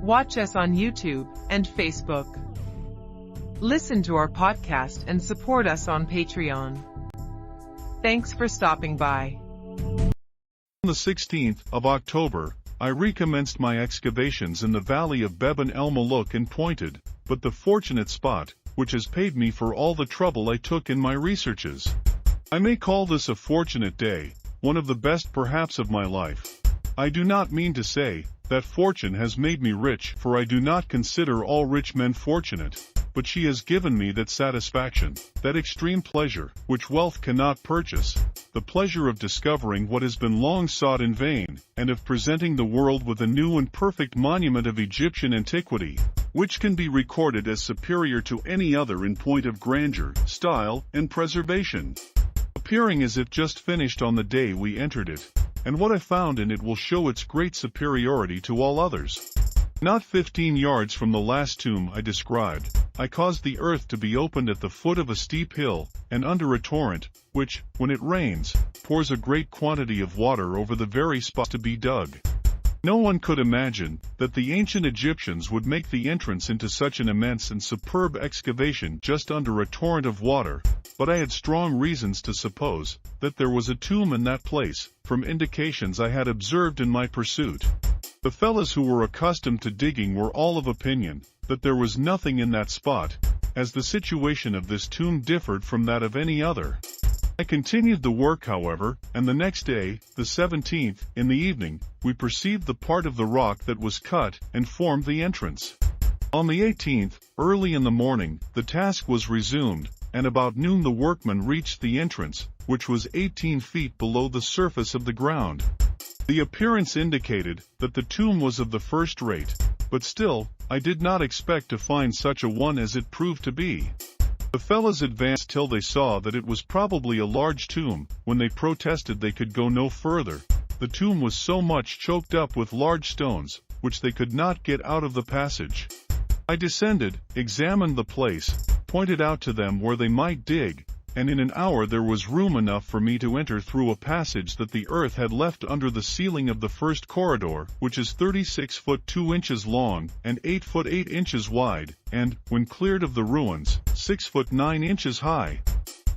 Watch us on YouTube and Facebook. Listen to our podcast and support us on Patreon. Thanks for stopping by. On the 16th of October, I recommenced my excavations in the valley of Beban el Malouk and pointed, but the fortunate spot, which has paid me for all the trouble I took in my researches. I may call this a fortunate day, one of the best perhaps of my life. I do not mean to say that fortune has made me rich, for I do not consider all rich men fortunate, but she has given me that satisfaction, that extreme pleasure, which wealth cannot purchase, the pleasure of discovering what has been long sought in vain, and of presenting the world with a new and perfect monument of Egyptian antiquity, which can be recorded as superior to any other in point of grandeur, style, and preservation, appearing as if just finished on the day we entered it, and what I found in it will show its great superiority to all others. Not 15 yards from the last tomb I described, I caused the earth to be opened at the foot of a steep hill, and under a torrent, which, when it rains, pours a great quantity of water over the very spot to be dug. No one could imagine that the ancient Egyptians would make the entrance into such an immense and superb excavation just under a torrent of water, but I had strong reasons to suppose that there was a tomb in that place, from indications I had observed in my pursuit. The fellows who were accustomed to digging were all of opinion that there was nothing in that spot, as the situation of this tomb differed from that of any other. I continued the work, however, and the next day, the 17th, in the evening, we perceived the part of the rock that was cut and formed the entrance. On the 18th, early in the morning, the task was resumed, and about noon the workmen reached the entrance, which was 18 feet below the surface of the ground. The appearance indicated that the tomb was of the first rate, but still, I did not expect to find such a one as it proved to be. The fellows advanced till they saw that it was probably a large tomb. When they protested they could go no further, the tomb was so much choked up with large stones, which they could not get out of the passage. I descended, examined the place, pointed out to them where they might dig, and in an hour there was room enough for me to enter through a passage that the earth had left under the ceiling of the first corridor, which is 36 foot 2 inches long, and 8 foot 8 inches wide, and, when cleared of the ruins, 6 foot 9 inches high.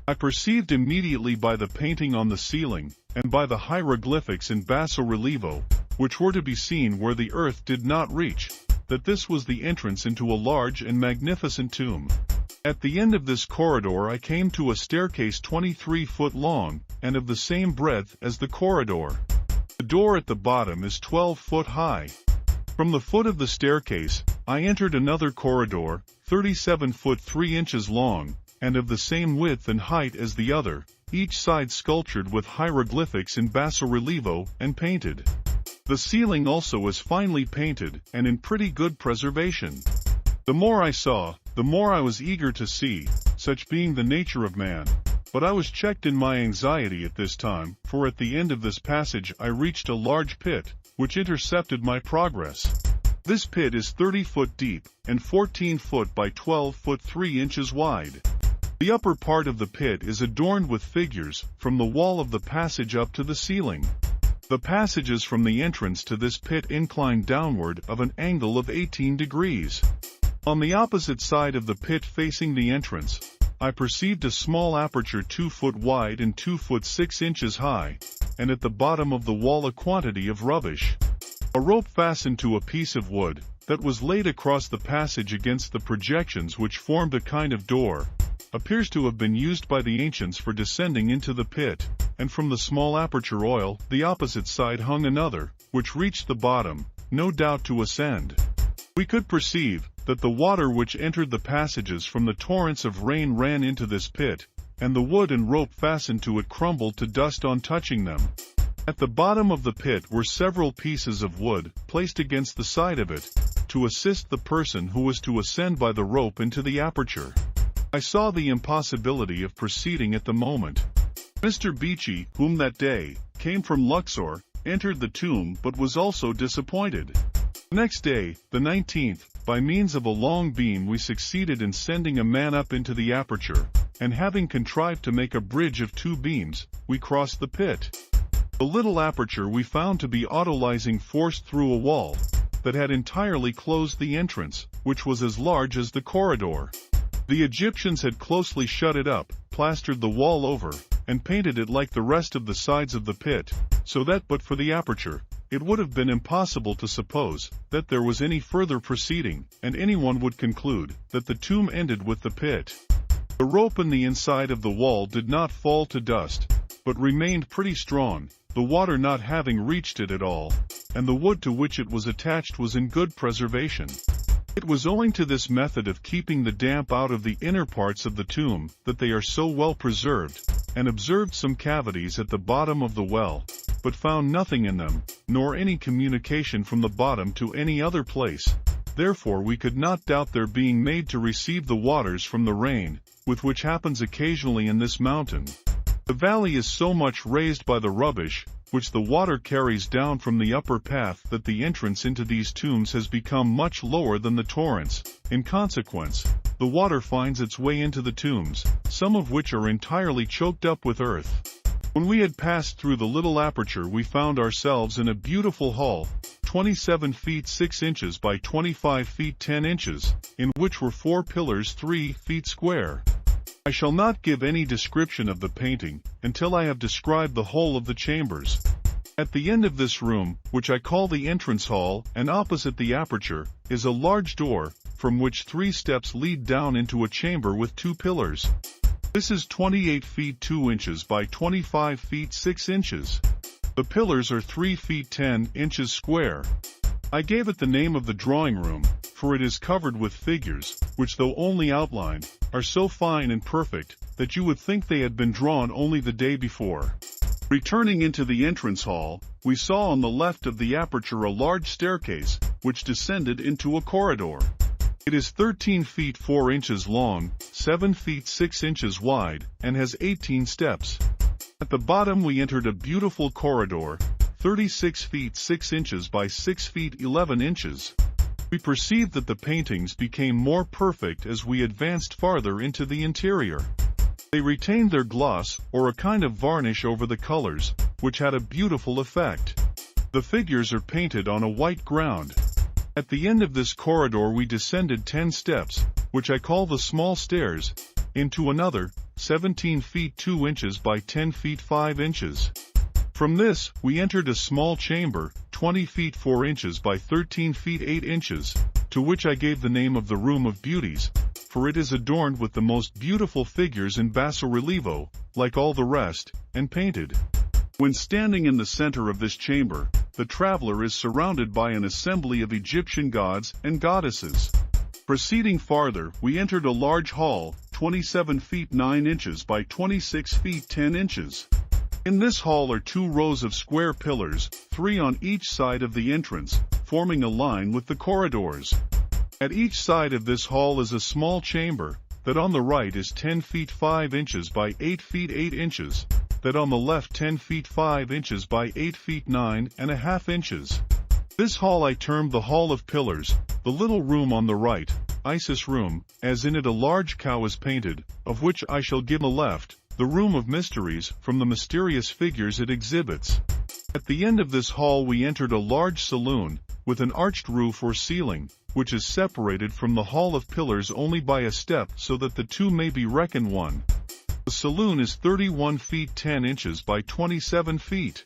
I perceived immediately by the painting on the ceiling, and by the hieroglyphics in basso relievo, which were to be seen where the earth did not reach, that this was the entrance into a large and magnificent tomb. At the end of this corridor I came to a staircase 23 foot long, and of the same breadth as the corridor. The door at the bottom is 12 foot high. From the foot of the staircase, I entered another corridor, 37 foot 3 inches long, and of the same width and height as the other, each side sculptured with hieroglyphics in basso relievo and painted. The ceiling also is finely painted, and in pretty good preservation. The more I saw, the more I was eager to see, such being the nature of man. But I was checked in my anxiety at this time, for at the end of this passage I reached a large pit, which intercepted my progress. This pit is 30 foot deep, and 14 foot by 12 foot 3 inches wide. The upper part of the pit is adorned with figures, from the wall of the passage up to the ceiling. The passages from the entrance to this pit incline downward of an angle of 18 degrees. On the opposite side of the pit facing the entrance, I perceived a small aperture 2 foot wide and 2 foot 6 inches high, and at the bottom of the wall a quantity of rubbish. A rope fastened to a piece of wood, that was laid across the passage against the projections which formed a kind of door, appears to have been used by the ancients for descending into the pit, and from the small aperture oil, the opposite side hung another, which reached the bottom, no doubt to ascend. We could perceive that the water which entered the passages from the torrents of rain ran into this pit, and the wood and rope fastened to it crumbled to dust on touching them. At the bottom of the pit were several pieces of wood, placed against the side of it, to assist the person who was to ascend by the rope into the aperture. I saw the impossibility of proceeding at the moment. Mr. Beechey, whom that day came from Luxor, entered the tomb but was also disappointed. The next day, the 19th, by means of a long beam we succeeded in sending a man up into the aperture, and having contrived to make a bridge of 2 beams, we crossed the pit. The little aperture we found to be autolyzing forced through a wall, that had entirely closed the entrance, which was as large as the corridor. The Egyptians had closely shut it up, plastered the wall over, and painted it like the rest of the sides of the pit, so that but for the aperture, it would have been impossible to suppose that there was any further proceeding, and anyone would conclude that the tomb ended with the pit. The rope in the inside of the wall did not fall to dust, but remained pretty strong, the water not having reached it at all, and the wood to which it was attached was in good preservation. It was owing to this method of keeping the damp out of the inner parts of the tomb that they are so well preserved, and observed some cavities at the bottom of the well, but found nothing in them, nor any communication from the bottom to any other place. Therefore we could not doubt their being made to receive the waters from the rain, with which happens occasionally in this mountain. The valley is so much raised by the rubbish, which the water carries down from the upper path, that the entrance into these tombs has become much lower than the torrents. In consequence, the water finds its way into the tombs, some of which are entirely choked up with earth. When we had passed through the little aperture, we found ourselves in a beautiful hall, 27 feet 6 inches by 25 feet 10 inches, in which were 4 pillars 3 feet square. I shall not give any description of the painting until I have described the whole of the chambers. At the end of this room, which I call the entrance hall, and opposite the aperture, is a large door, from which 3 steps lead down into a chamber with 2 pillars. This is 28 feet 2 inches by 25 feet 6 inches. The pillars are 3 feet 10 inches square. I gave it the name of the drawing room, for it is covered with figures, which though only outlined, are so fine and perfect, that you would think they had been drawn only the day before. Returning into the entrance hall, we saw on the left of the aperture a large staircase, which descended into a corridor. It is 13 feet 4 inches long, 7 feet 6 inches wide, and has 18 steps. At the bottom we entered a beautiful corridor, 36 feet 6 inches by 6 feet 11 inches. We perceived that the paintings became more perfect as we advanced farther into the interior. They retained their gloss, or a kind of varnish over the colors, which had a beautiful effect. The figures are painted on a white ground. At the end of this corridor we descended 10 steps, which I call the small stairs, into another, 17 feet 2 inches by 10 feet 5 inches. From this, we entered a small chamber, 20 feet 4 inches by 13 feet 8 inches, to which I gave the name of the Room of Beauties, for it is adorned with the most beautiful figures in basso-relievo, like all the rest, and painted. When standing in the center of this chamber, the traveler is surrounded by an assembly of Egyptian gods and goddesses. Proceeding farther, we entered a large hall, 27 feet 9 inches by 26 feet 10 inches. In this hall are 2 rows of square pillars, 3 on each side of the entrance, forming a line with the corridors. At each side of this hall is a small chamber, that on the right is 10 feet 5 inches by 8 feet 8 inches, that on the left 10 feet 5 inches by 8 feet 9.5 inches. This hall I termed the Hall of Pillars. The little room on the right, Isis room, as in it a large cow is painted, of which I shall give a left, the Room of Mysteries, from the mysterious figures it exhibits. At the end of this hall we entered a large saloon, with an arched roof or ceiling, which is separated from the Hall of Pillars only by a step so that the two may be reckoned one. The saloon is 31 feet 10 inches by 27 feet.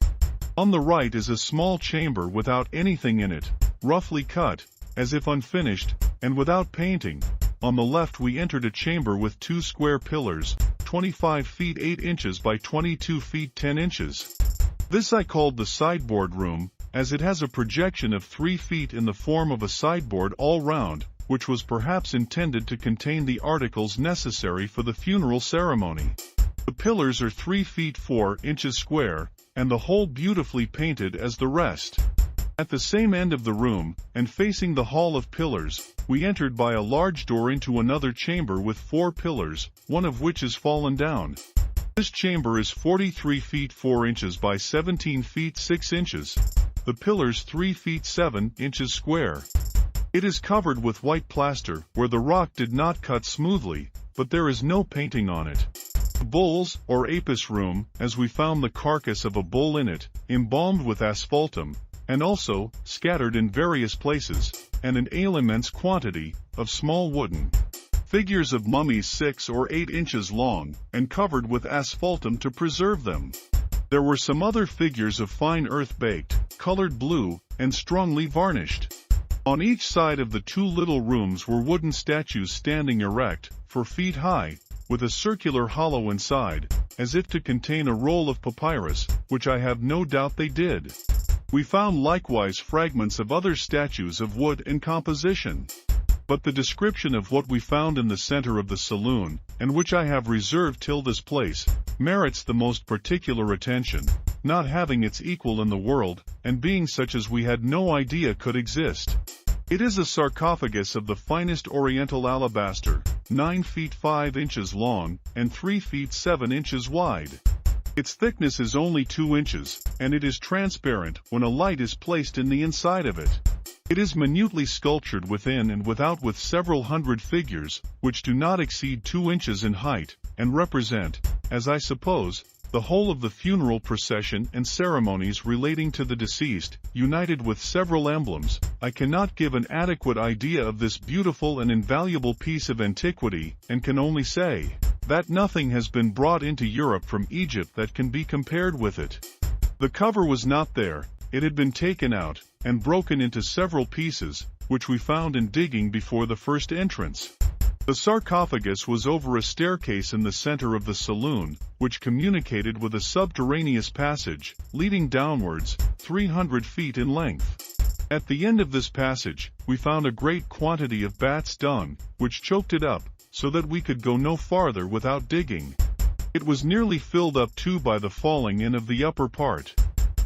On the right is a small chamber without anything in it, roughly cut, as if unfinished, and without painting. On the left we entered a chamber with 2 square pillars, 25 feet 8 inches by 22 feet 10 inches. This I called the sideboard room, as it has a projection of 3 feet in the form of a sideboard all round, which was perhaps intended to contain the articles necessary for the funeral ceremony. The pillars are 3 feet 4 inches square, and the whole beautifully painted as the rest. At the same end of the room, and facing the Hall of Pillars, we entered by a large door into another chamber with 4 pillars, one of which is fallen down. This chamber is 43 feet 4 inches by 17 feet 6 inches. The pillars 3 feet 7 inches square. It is covered with white plaster, where the rock did not cut smoothly, but there is no painting on it. The bulls, or apis room, as we found the carcass of a bull in it, embalmed with asphaltum, and also, scattered in various places, and an immense quantity, of small wooden figures of mummies 6 or 8 inches long, and covered with asphaltum to preserve them. There were some other figures of fine earth-baked, colored blue, and strongly varnished. On each side of the 2 little rooms were wooden statues standing erect, 4 feet high, with a circular hollow inside, as if to contain a roll of papyrus, which I have no doubt they did. We found likewise fragments of other statues of wood and composition. But the description of what we found in the center of the saloon, and which I have reserved till this place, merits the most particular attention, not having its equal in the world, and being such as we had no idea could exist. It is a sarcophagus of the finest oriental alabaster, 9 feet 5 inches long, and 3 feet 7 inches wide. Its thickness is only 2 inches, and it is transparent when a light is placed in the inside of it. It is minutely sculptured within and without with several hundred figures, which do not exceed 2 inches in height, and represent, as I suppose, the whole of the funeral procession and ceremonies relating to the deceased, united with several emblems. I cannot give an adequate idea of this beautiful and invaluable piece of antiquity, and can only say that nothing has been brought into Europe from Egypt that can be compared with it. The cover was not there, it had been taken out, and broken into several pieces, which we found in digging before the first entrance. The sarcophagus was over a staircase in the center of the saloon, which communicated with a subterraneous passage, leading downwards, 300 feet in length. At the end of this passage, we found a great quantity of bat's dung, which choked it up, so that we could go no farther without digging. It was nearly filled up too by the falling in of the upper part.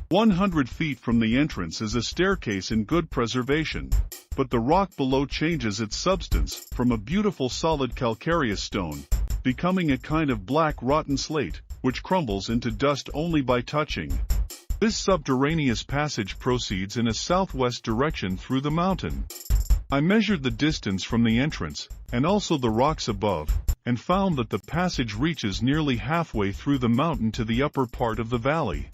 100 feet from the entrance is a staircase in good preservation, but the rock below changes its substance from a beautiful solid calcareous stone, becoming a kind of black rotten slate, which crumbles into dust only by touching. This subterraneous passage proceeds in a southwest direction through the mountain. I measured the distance from the entrance, and also the rocks above, and found that the passage reaches nearly halfway through the mountain to the upper part of the valley.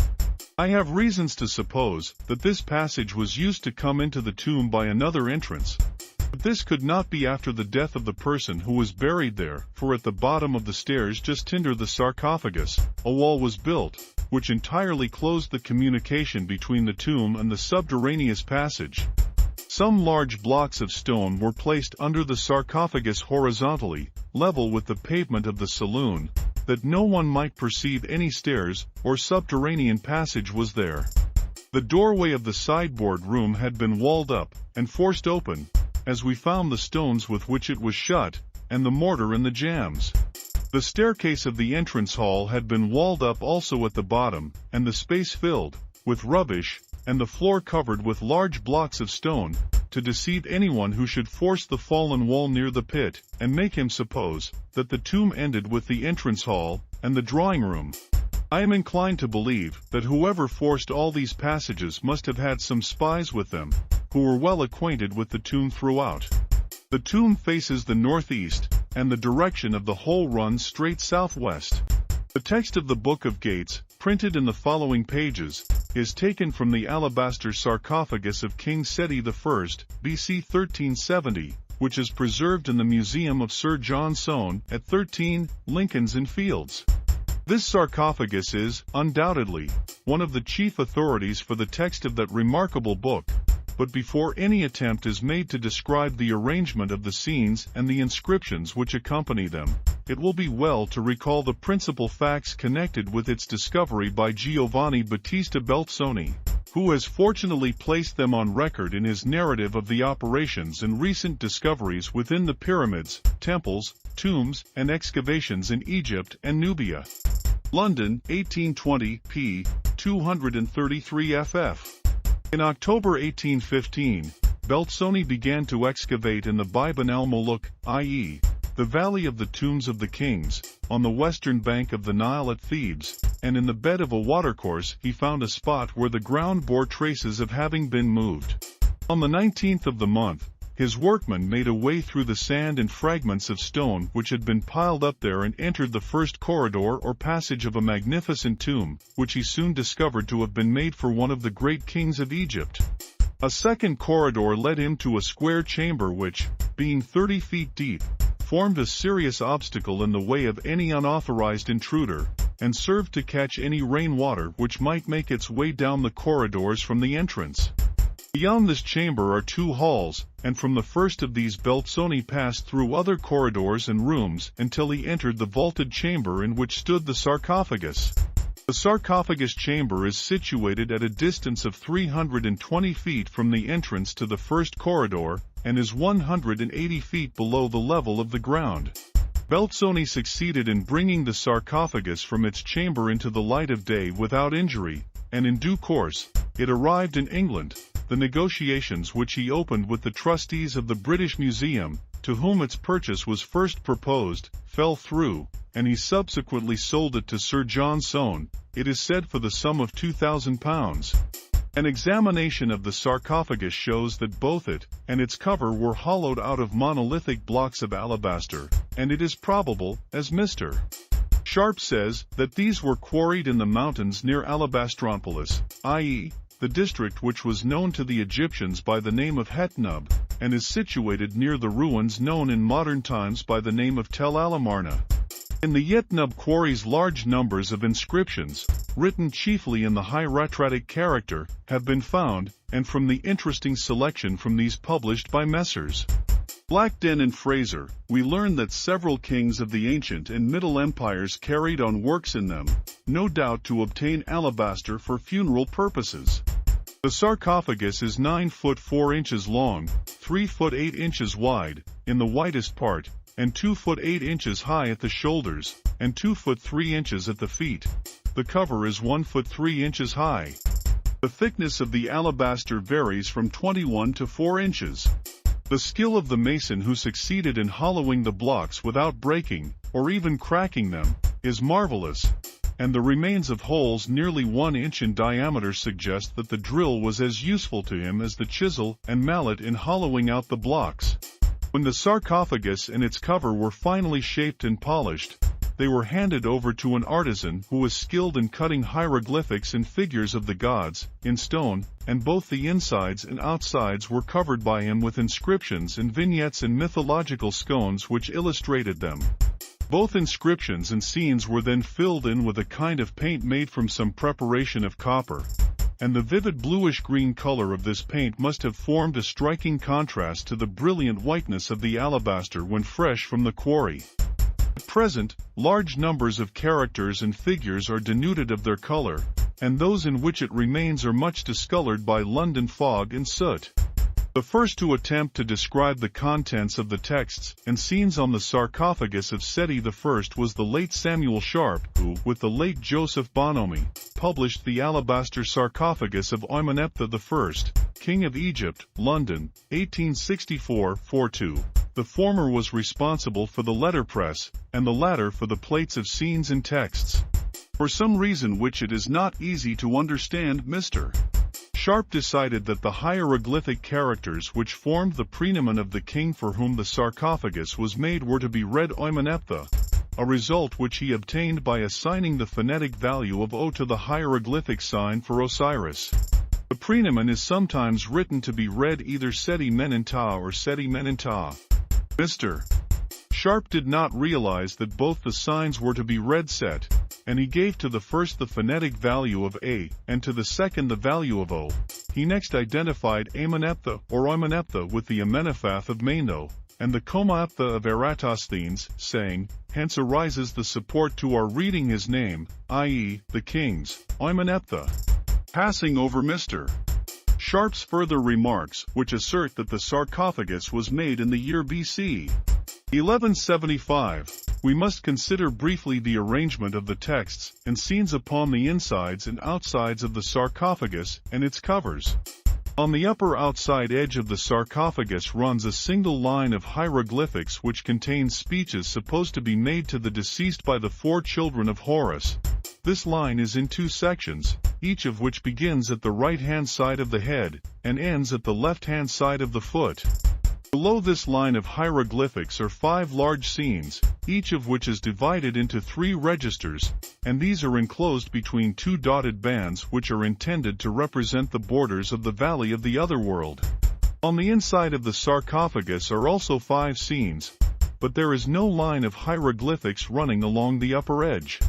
I have reasons to suppose that this passage was used to come into the tomb by another entrance, but this could not be after the death of the person who was buried there, for at the bottom of the stairs just under the sarcophagus, a wall was built, which entirely closed the communication between the tomb and the subterraneous passage. Some large blocks of stone were placed under the sarcophagus horizontally, level with the pavement of the saloon, that no one might perceive any stairs or subterranean passage was there. The doorway of the sideboard room had been walled up and forced open, as we found the stones with which it was shut, and the mortar in the jambs. The staircase of the entrance hall had been walled up also at the bottom, and the space filled with rubbish, and the floor covered with large blocks of stone, to deceive anyone who should force the fallen wall near the pit, and make him suppose that the tomb ended with the entrance hall and the drawing room. I am inclined to believe that whoever forced all these passages must have had some spies with them, who were well acquainted with the tomb throughout. The tomb faces the northeast, and the direction of the whole runs straight southwest. The text of the Book of Gates, printed in the following pages, is taken from the alabaster sarcophagus of King Seti I, BC 1370, which is preserved in the Museum of Sir John Soane at 13, Lincoln's Inn Fields. This sarcophagus is, undoubtedly, one of the chief authorities for the text of that remarkable book, but before any attempt is made to describe the arrangement of the scenes and the inscriptions which accompany them, it will be well to recall the principal facts connected with its discovery by Giovanni Battista Belzoni, who has fortunately placed them on record in his narrative of the operations and recent discoveries within the pyramids, temples, tombs, and excavations in Egypt and Nubia. London, 1820, p. 233 ff. In October 1815, Belzoni began to excavate in the Biban el-Muluk, i.e., the Valley of the Tombs of the Kings, on the western bank of the Nile at Thebes, and in the bed of a watercourse he found a spot where the ground bore traces of having been moved. On the 19th of the month, His workmen made a way through the sand and fragments of stone which had been piled up there and entered the first corridor or passage of a magnificent tomb, which he soon discovered to have been made for one of the great kings of Egypt. A second corridor led him to a square chamber which, being 30 feet deep, formed a serious obstacle in the way of any unauthorized intruder, and served to catch any rainwater which might make its way down the corridors from the entrance. Beyond this chamber are 2 halls, and from the first of these Belzoni passed through other corridors and rooms until he entered the vaulted chamber in which stood the sarcophagus. The sarcophagus chamber is situated at a distance of 320 feet from the entrance to the first corridor, and is 180 feet below the level of the ground. Belzoni succeeded in bringing the sarcophagus from its chamber into the light of day without injury, and in due course, it arrived in England. The negotiations which he opened with the trustees of the British Museum, to whom its purchase was first proposed, fell through, and he subsequently sold it to Sir John Soane, it is said for the sum of £2,000. An examination of the sarcophagus shows that both it and its cover were hollowed out of monolithic blocks of alabaster, and it is probable, as Mr. Sharp says, that these were quarried in the mountains near Alabastropolis, i.e., the district which was known to the Egyptians by the name of Hetnub, and is situated near the ruins known in modern times by the name of Tel Alamarna. In the Yetnub quarries large numbers of inscriptions, written chiefly in the hieratic character, have been found, and from the interesting selection from these published by Messrs. Blackden and Fraser, we learn that several kings of the ancient and Middle Empires carried on works in them, no doubt to obtain alabaster for funeral purposes. The sarcophagus is 9 foot 4 inches long, 3 foot 8 inches wide, in the widest part, and 2 foot 8 inches high at the shoulders, and 2 foot 3 inches at the feet. The cover is 1 foot 3 inches high. The thickness of the alabaster varies from 21 to 4 inches. The skill of the mason who succeeded in hollowing the blocks without breaking, or even cracking them, is marvelous, and the remains of holes nearly 1 inch in diameter suggest that the drill was as useful to him as the chisel and mallet in hollowing out the blocks. When the sarcophagus and its cover were finally shaped and polished, they were handed over to an artisan who was skilled in cutting hieroglyphics and figures of the gods, in stone, and both the insides and outsides were covered by him with inscriptions and vignettes and mythological scones which illustrated them. Both inscriptions and scenes were then filled in with a kind of paint made from some preparation of copper, and the vivid bluish-green color of this paint must have formed a striking contrast to the brilliant whiteness of the alabaster when fresh from the quarry. At present, large numbers of characters and figures are denuded of their color, and those in which it remains are much discolored by London fog and soot. The first to attempt to describe the contents of the texts and scenes on the sarcophagus of Seti I was the late Samuel Sharp, who, with the late Joseph Bonomi, published the Alabaster Sarcophagus of Amenhotep I, King of Egypt, London, 1864-42. The former was responsible for the letterpress, and the latter for the plates of scenes and texts. For some reason which it is not easy to understand, Mr. Sharp decided that the hieroglyphic characters which formed the praenomen of the king for whom the sarcophagus was made were to be read Amenhotep, a result which he obtained by assigning the phonetic value of O to the hieroglyphic sign for Osiris. The praenomen is sometimes written to be read either Seti Menentah or Seti Menentah. Mr. Sharp did not realize that both the signs were to be read Set, and he gave to the first the phonetic value of A, and to the second the value of O. He next identified Amenhotep or Amenhotep with the Amenephath of Mano, and the Comahotep of Eratosthenes, saying, hence arises the support to our reading his name, i.e., the king's, Amenhotep. Passing over Mr. Sharp's further remarks, which assert that the sarcophagus was made in the year BC 1175, we must consider briefly the arrangement of the texts and scenes upon the insides and outsides of the sarcophagus and its covers. On the upper outside edge of the sarcophagus runs a single line of hieroglyphics which contains speeches supposed to be made to the deceased by the 4 children of Horus. This line is in 2 sections, each of which begins at the right-hand side of the head and ends at the left-hand side of the foot. The Below this line of hieroglyphics are 5 large scenes, each of which is divided into 3 registers, and these are enclosed between 2 dotted bands which are intended to represent the borders of the valley of the otherworld. On the inside of the sarcophagus are also 5 scenes, but there is no line of hieroglyphics running along the upper edge.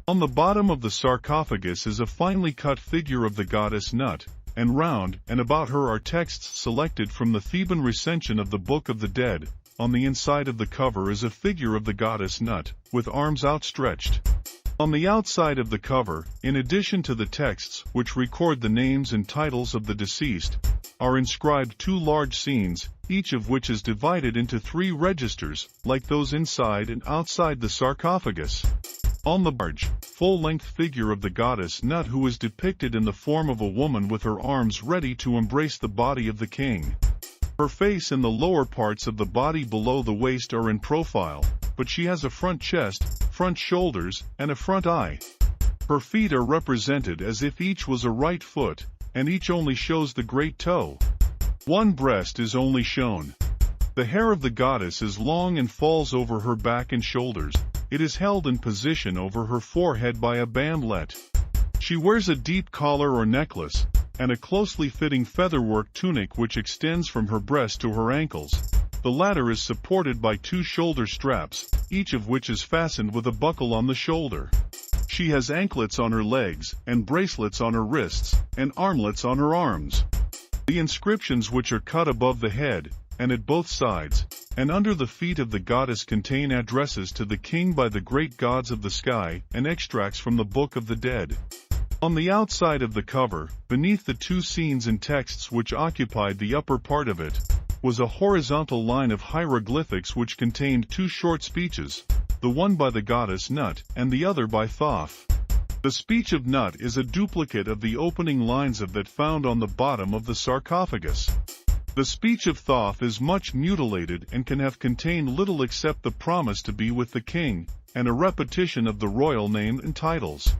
On the bottom of the sarcophagus is a finely cut figure of the goddess Nut, and round and about her are texts selected from the Theban recension of the Book of the Dead. On the inside of the cover is a figure of the goddess Nut, with arms outstretched. On the outside of the cover, in addition to the texts which record the names and titles of the deceased, are inscribed 2 large scenes, each of which is divided into 3 registers, like those inside and outside the sarcophagus. On the large, full-length figure of the goddess Nut, who is depicted in the form of a woman with her arms ready to embrace the body of the king. Her face and the lower parts of the body below the waist are in profile, but she has a front chest, front shoulders, and a front eye. Her feet are represented as if each was a right foot, and each only shows the great toe. One breast is only shown. The hair of the goddess is long and falls over her back and shoulders. It is held in position over her forehead by a bandlet. She wears a deep collar or necklace, and a closely fitting featherwork tunic which extends from her breast to her ankles. The latter is supported by 2 shoulder straps, each of which is fastened with a buckle on the shoulder. She has anklets on her legs, and bracelets on her wrists, and armlets on her arms. The inscriptions which are cut above the head, and at both sides, and under the feet of the goddess contain addresses to the king by the great gods of the sky, and extracts from the Book of the Dead. On the outside of the cover, beneath the 2 scenes and texts which occupied the upper part of it, was a horizontal line of hieroglyphics which contained 2 short speeches, the one by the goddess Nut, and the other by Thoth. The speech of Nut is a duplicate of the opening lines of that found on the bottom of the sarcophagus. The speech of Thoth is much mutilated and can have contained little except the promise to be with the king, and a repetition of the royal name and titles.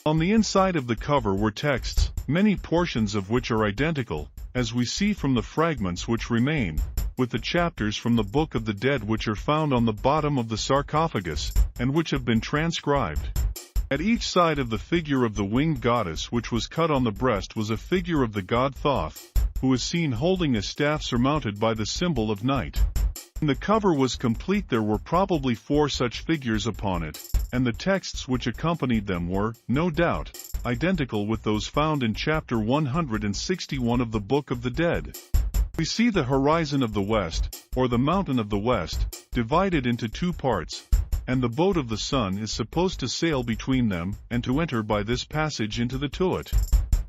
On the inside of the cover were texts, many portions of which are identical, as we see from the fragments which remain, with the chapters from the Book of the Dead which are found on the bottom of the sarcophagus, and which have been transcribed. At each side of the figure of the winged goddess which was cut on the breast was a figure of the god Thoth, who is seen holding a staff surmounted by the symbol of night. When the cover was complete there were probably 4 such figures upon it, and the texts which accompanied them were, no doubt, identical with those found in chapter 161 of the Book of the Dead. We see the horizon of the west, or the mountain of the west, divided into 2 parts, and the boat of the sun is supposed to sail between them, and to enter by this passage into the Tuat.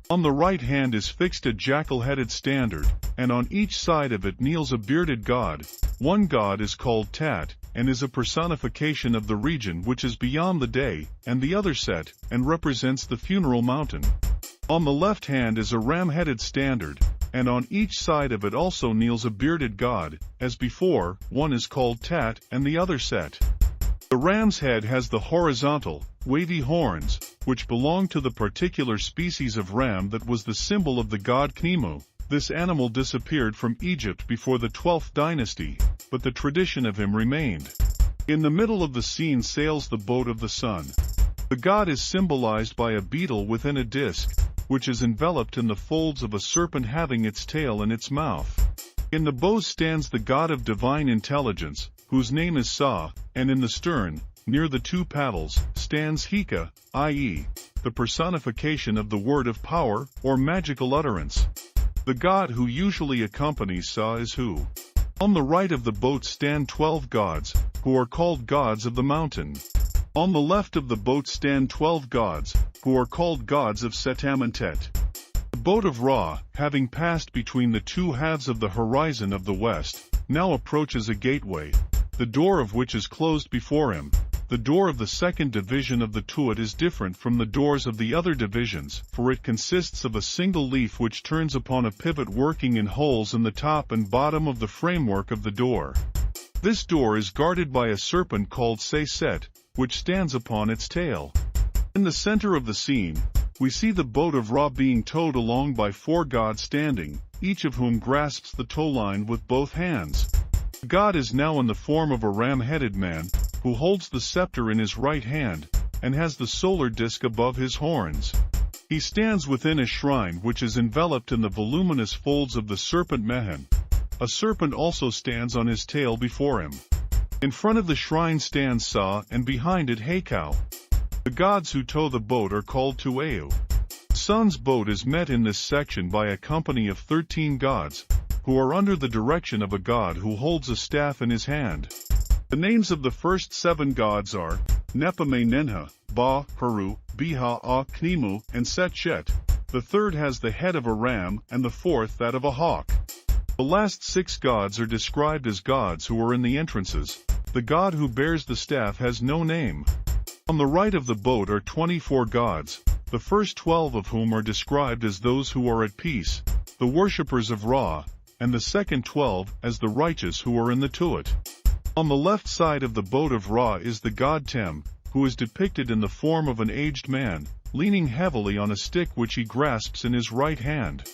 On the right hand is fixed a jackal-headed standard, and on each side of it kneels a bearded god. One god is called Tat, and is a personification of the region which is beyond the day, and the other Set, and represents the funeral mountain. On the left hand is a ram-headed standard, and on each side of it also kneels a bearded god. As before, one is called Tat, and the other Set. The ram's head has the horizontal, wavy horns, which belong to the particular species of ram that was the symbol of the god Khemu. This animal disappeared from Egypt before the 12th dynasty, but the tradition of him remained. In the middle of the scene sails the boat of the sun. The god is symbolized by a beetle within a disc, which is enveloped in the folds of a serpent having its tail in its mouth. In the bow stands the god of divine intelligence, whose name is Sa, and in the stern, near the 2 paddles, stands Hika, i.e., the personification of the word of power, or magical utterance. The god who usually accompanies Sa is Hu. On the right of the boat stand 12 gods, who are called gods of the mountain. On the left of the boat stand 12 gods, who are called gods of Setamentet. The boat of Ra, having passed between the 2 halves of the horizon of the west, now approaches a gateway, the door of which is closed before him. The door of the 2nd division of the Tuat is different from the doors of the other divisions, for it consists of a single leaf which turns upon a pivot working in holes in the top and bottom of the framework of the door. This door is guarded by a serpent called Set, which stands upon its tail. In the center of the scene, we see the boat of Ra being towed along by 4 gods standing, each of whom grasps the tow line with both hands. The god is now in the form of a ram-headed man, who holds the scepter in his right hand, and has the solar disk above his horns. He stands within a shrine which is enveloped in the voluminous folds of the serpent Mehen. A serpent also stands on his tail before him. In front of the shrine stands Sa, and behind it Heikau. The gods who tow the boat are called Tueu. Sun's boat is met in this section by a company of 13 gods, who are under the direction of a god who holds a staff in his hand. The names of the first 7 gods are Nepame Nenha, Ba, Haru, Biha, A, Knimu, and Set-Shet. The third has the head of a ram, and the fourth that of a hawk. The last 6 gods are described as gods who are in the entrances. The god who bears the staff has no name. On the right of the boat are 24 gods, the first 12 of whom are described as those who are at peace, the worshippers of Ra, and the second 12 as the righteous who are in the Tuat. On the left side of the boat of Ra is the god Tem, who is depicted in the form of an aged man, leaning heavily on a stick which he grasps in his right hand.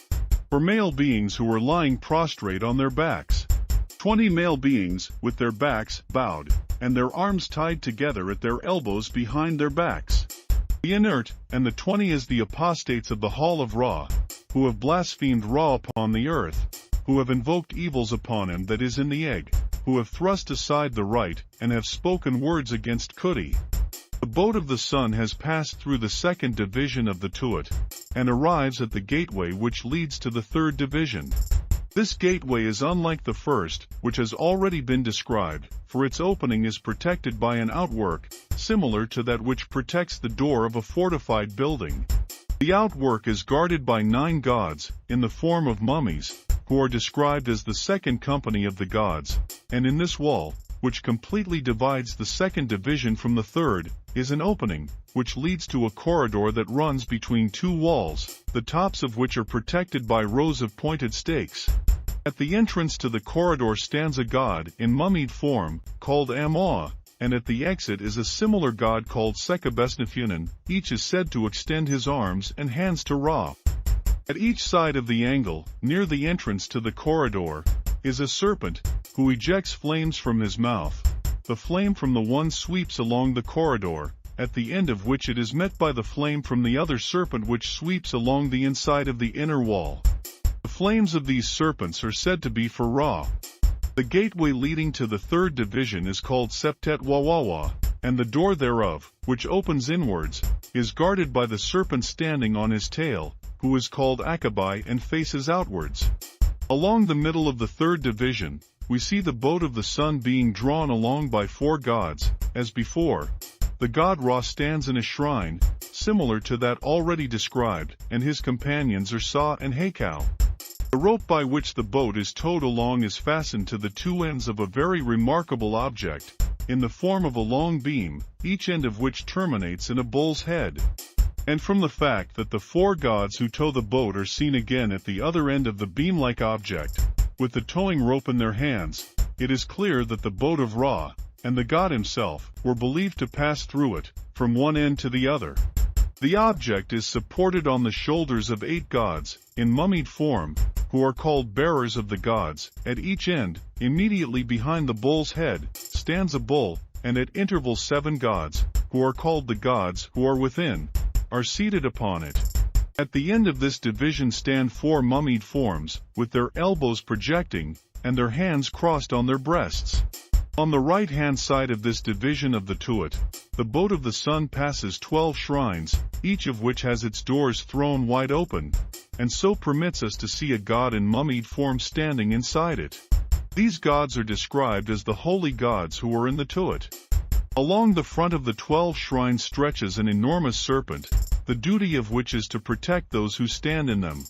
For male beings who are lying prostrate on their backs. 20 male beings, with their backs bowed, and their arms tied together at their elbows behind their backs. The inert, and the 20 is the apostates of the hall of Ra, who have blasphemed Ra upon the earth, who have invoked evils upon him that is in the egg, who have thrust aside the right, and have spoken words against Kuti. The boat of the sun has passed through the second division of the Tuat, and arrives at the gateway which leads to the third division. This gateway is unlike the first, which has already been described, for its opening is protected by an outwork, similar to that which protects the door of a fortified building. The outwork is guarded by 9 gods, in the form of mummies, who are described as the second company of the gods, and in this wall, which completely divides the second division from the third, is an opening, which leads to a corridor that runs between 2 walls, the tops of which are protected by rows of pointed stakes. At the entrance to the corridor stands a god, in mummied form, called Amoa, and at the exit is a similar god called Sekabesnefunan. Each is said to extend his arms and hands to Ra. At each side of the angle, near the entrance to the corridor, is a serpent, who ejects flames from his mouth. The flame from the one sweeps along the corridor, at the end of which it is met by the flame from the other serpent which sweeps along the inside of the inner wall. The flames of these serpents are said to be for Ra. The gateway leading to the third division is called Septet Wawawa, and the door thereof, which opens inwards, is guarded by the serpent standing on his tail, who is called Akabai and faces outwards. Along the middle of the third division, we see the boat of the sun being drawn along by 4 gods, as before. The god Ra stands in a shrine, similar to that already described, and his companions are Sa and Heikau. The rope by which the boat is towed along is fastened to the 2 ends of a very remarkable object, in the form of a long beam, each end of which terminates in a bull's head. And from the fact that the 4 gods who tow the boat are seen again at the other end of the beam-like object, with the towing rope in their hands, it is clear that the boat of Ra, and the god himself, were believed to pass through it, from one end to the other. The object is supported on the shoulders of 8 gods, in mummied form, who are called bearers of the gods. At each end, immediately behind the bull's head, stands a bull, and at intervals 7 gods, who are called the gods who are within, are seated upon it. At the end of this division stand 4 mummied forms, with their elbows projecting, and their hands crossed on their breasts. On the right-hand side of this division of the Tuat, the boat of the sun passes 12 shrines, each of which has its doors thrown wide open, and so permits us to see a god in mummied form standing inside it. These gods are described as the holy gods who are in the Tuat. Along the front of the 12 shrines stretches an enormous serpent, the duty of which is to protect those who stand in them.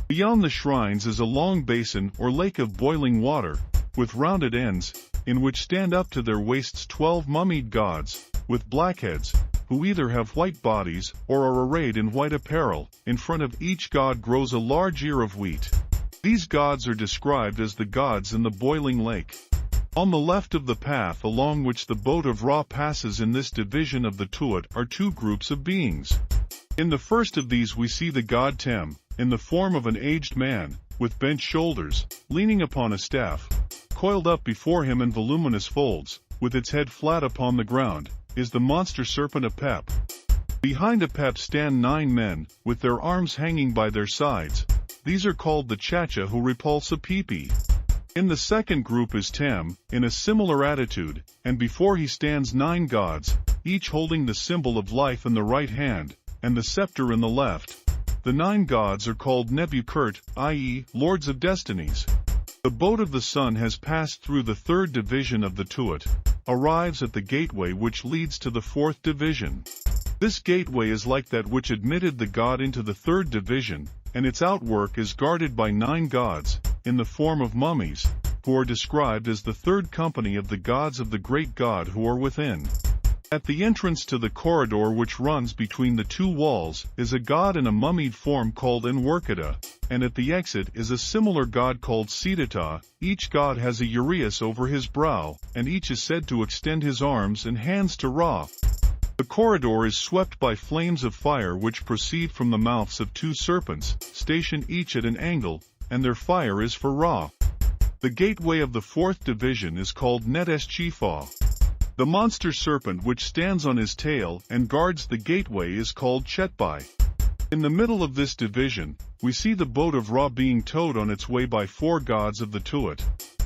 Beyond the shrines is a long basin or lake of boiling water, with rounded ends, in which stand up to their waists 12 mummied gods, with black heads, who either have white bodies or are arrayed in white apparel. In front of each god grows a large ear of wheat. These gods are described as the gods in the boiling lake. On the left of the path along which the boat of Ra passes in this division of the Tuat are 2 groups of beings. In the first of these we see the god Tem, in the form of an aged man, with bent shoulders, leaning upon a staff. Coiled up before him in voluminous folds, with its head flat upon the ground, is the monster serpent Apep. Behind Apep stand 9 men, with their arms hanging by their sides. These are called the Chacha who repulse Apipi. In the second group is Tem, in a similar attitude, and before he stands 9 gods, each holding the symbol of life in the right hand, and the scepter in the left. The 9 gods are called Nebukert, i.e., Lords of Destinies. The boat of the sun has passed through the 3rd division of the Tuat, arrives at the gateway which leads to the 4th division. This gateway is like that which admitted the god into the 3rd division, and its outwork is guarded by 9 gods, in the form of mummies, who are described as the 3rd company of the gods of the great god who are within. At the entrance to the corridor which runs between the 2 walls is a god in a mummied form called Enwerkata, and at the exit is a similar god called Sidata. Each god has a uraeus over his brow, and each is said to extend his arms and hands to Ra. The corridor is swept by flames of fire which proceed from the mouths of 2 serpents, stationed each at an angle, and their fire is for Ra. The gateway of the 4th division is called Netesh-Chifa. The monster serpent which stands on his tail and guards the gateway is called Chetbai. In the middle of this division, we see the boat of Ra being towed on its way by 4 gods of the Tuat.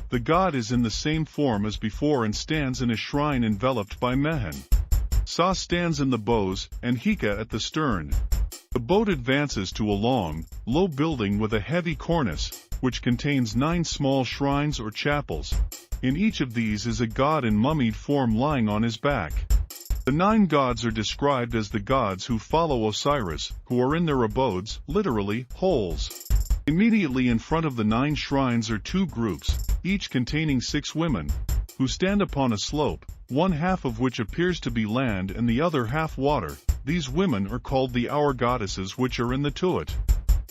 The god is in the same form as before and stands in a shrine enveloped by Mehen. Sa stands in the bows, and Hika at the stern. The boat advances to a long, low building with a heavy cornice, which contains 9 small shrines or chapels. In each of these is a god in mummied form lying on his back. The 9 gods are described as the gods who follow Osiris, who are in their abodes, literally, holes. Immediately in front of the 9 shrines are 2 groups, each containing 6 women, who stand upon a slope, one half of which appears to be land and the other half water. These women are called the hour goddesses which are in the Tuat.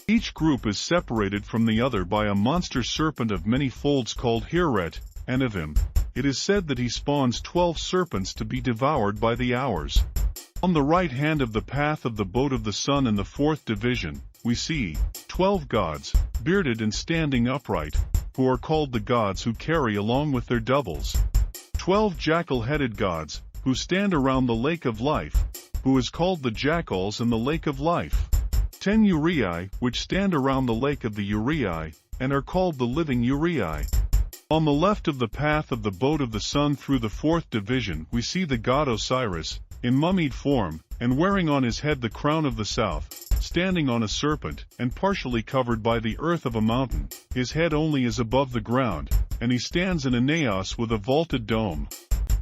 Each group is separated from the other by a monster serpent of many folds called Hiret, and of him, it is said that he spawns 12 serpents to be devoured by the hours. On the right hand of the path of the boat of the sun in the 4th division, we see 12 gods, bearded and standing upright, who are called the gods who carry along with their doubles. 12 jackal-headed gods, who stand around the lake of life, who is called the jackals in the lake of life. 10 uraei, which stand around the lake of the uraei, and are called the living uraei. On the left of the path of the boat of the sun through the 4th division we see the god Osiris, in mummied form, and wearing on his head the crown of the south, standing on a serpent, and partially covered by the earth of a mountain. His head only is above the ground, and he stands in a naos with a vaulted dome.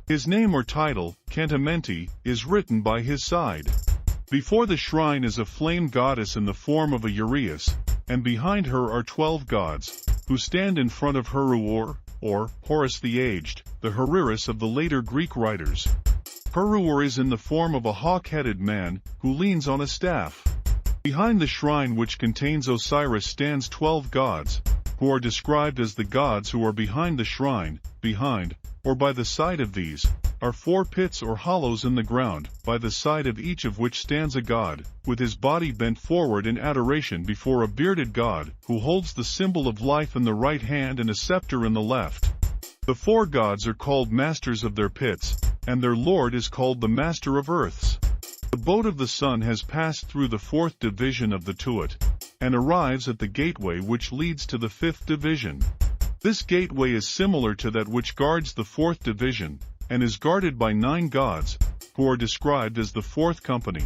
His name or title, Cantamenti, is written by his side. Before the shrine is a flame goddess in the form of a uraeus, and behind her are 12 gods, who stand in front of Heruor, or Horus the Aged, the Heriris of the later Greek writers. Heruor is in the form of a hawk-headed man, who leans on a staff. Behind the shrine which contains Osiris stands 12 gods, who are described as the gods who are behind the shrine. Behind, or by the side of these, are 4 pits or hollows in the ground, by the side of each of which stands a god, with his body bent forward in adoration before a bearded god, who holds the symbol of life in the right hand and a scepter in the left. The 4 gods are called masters of their pits, and their lord is called the master of earths. The boat of the sun has passed through the 4th division of the Tuat, and arrives at the gateway which leads to the 5th division. This gateway is similar to that which guards the 4th division, and is guarded by 9 gods, who are described as the 4th company.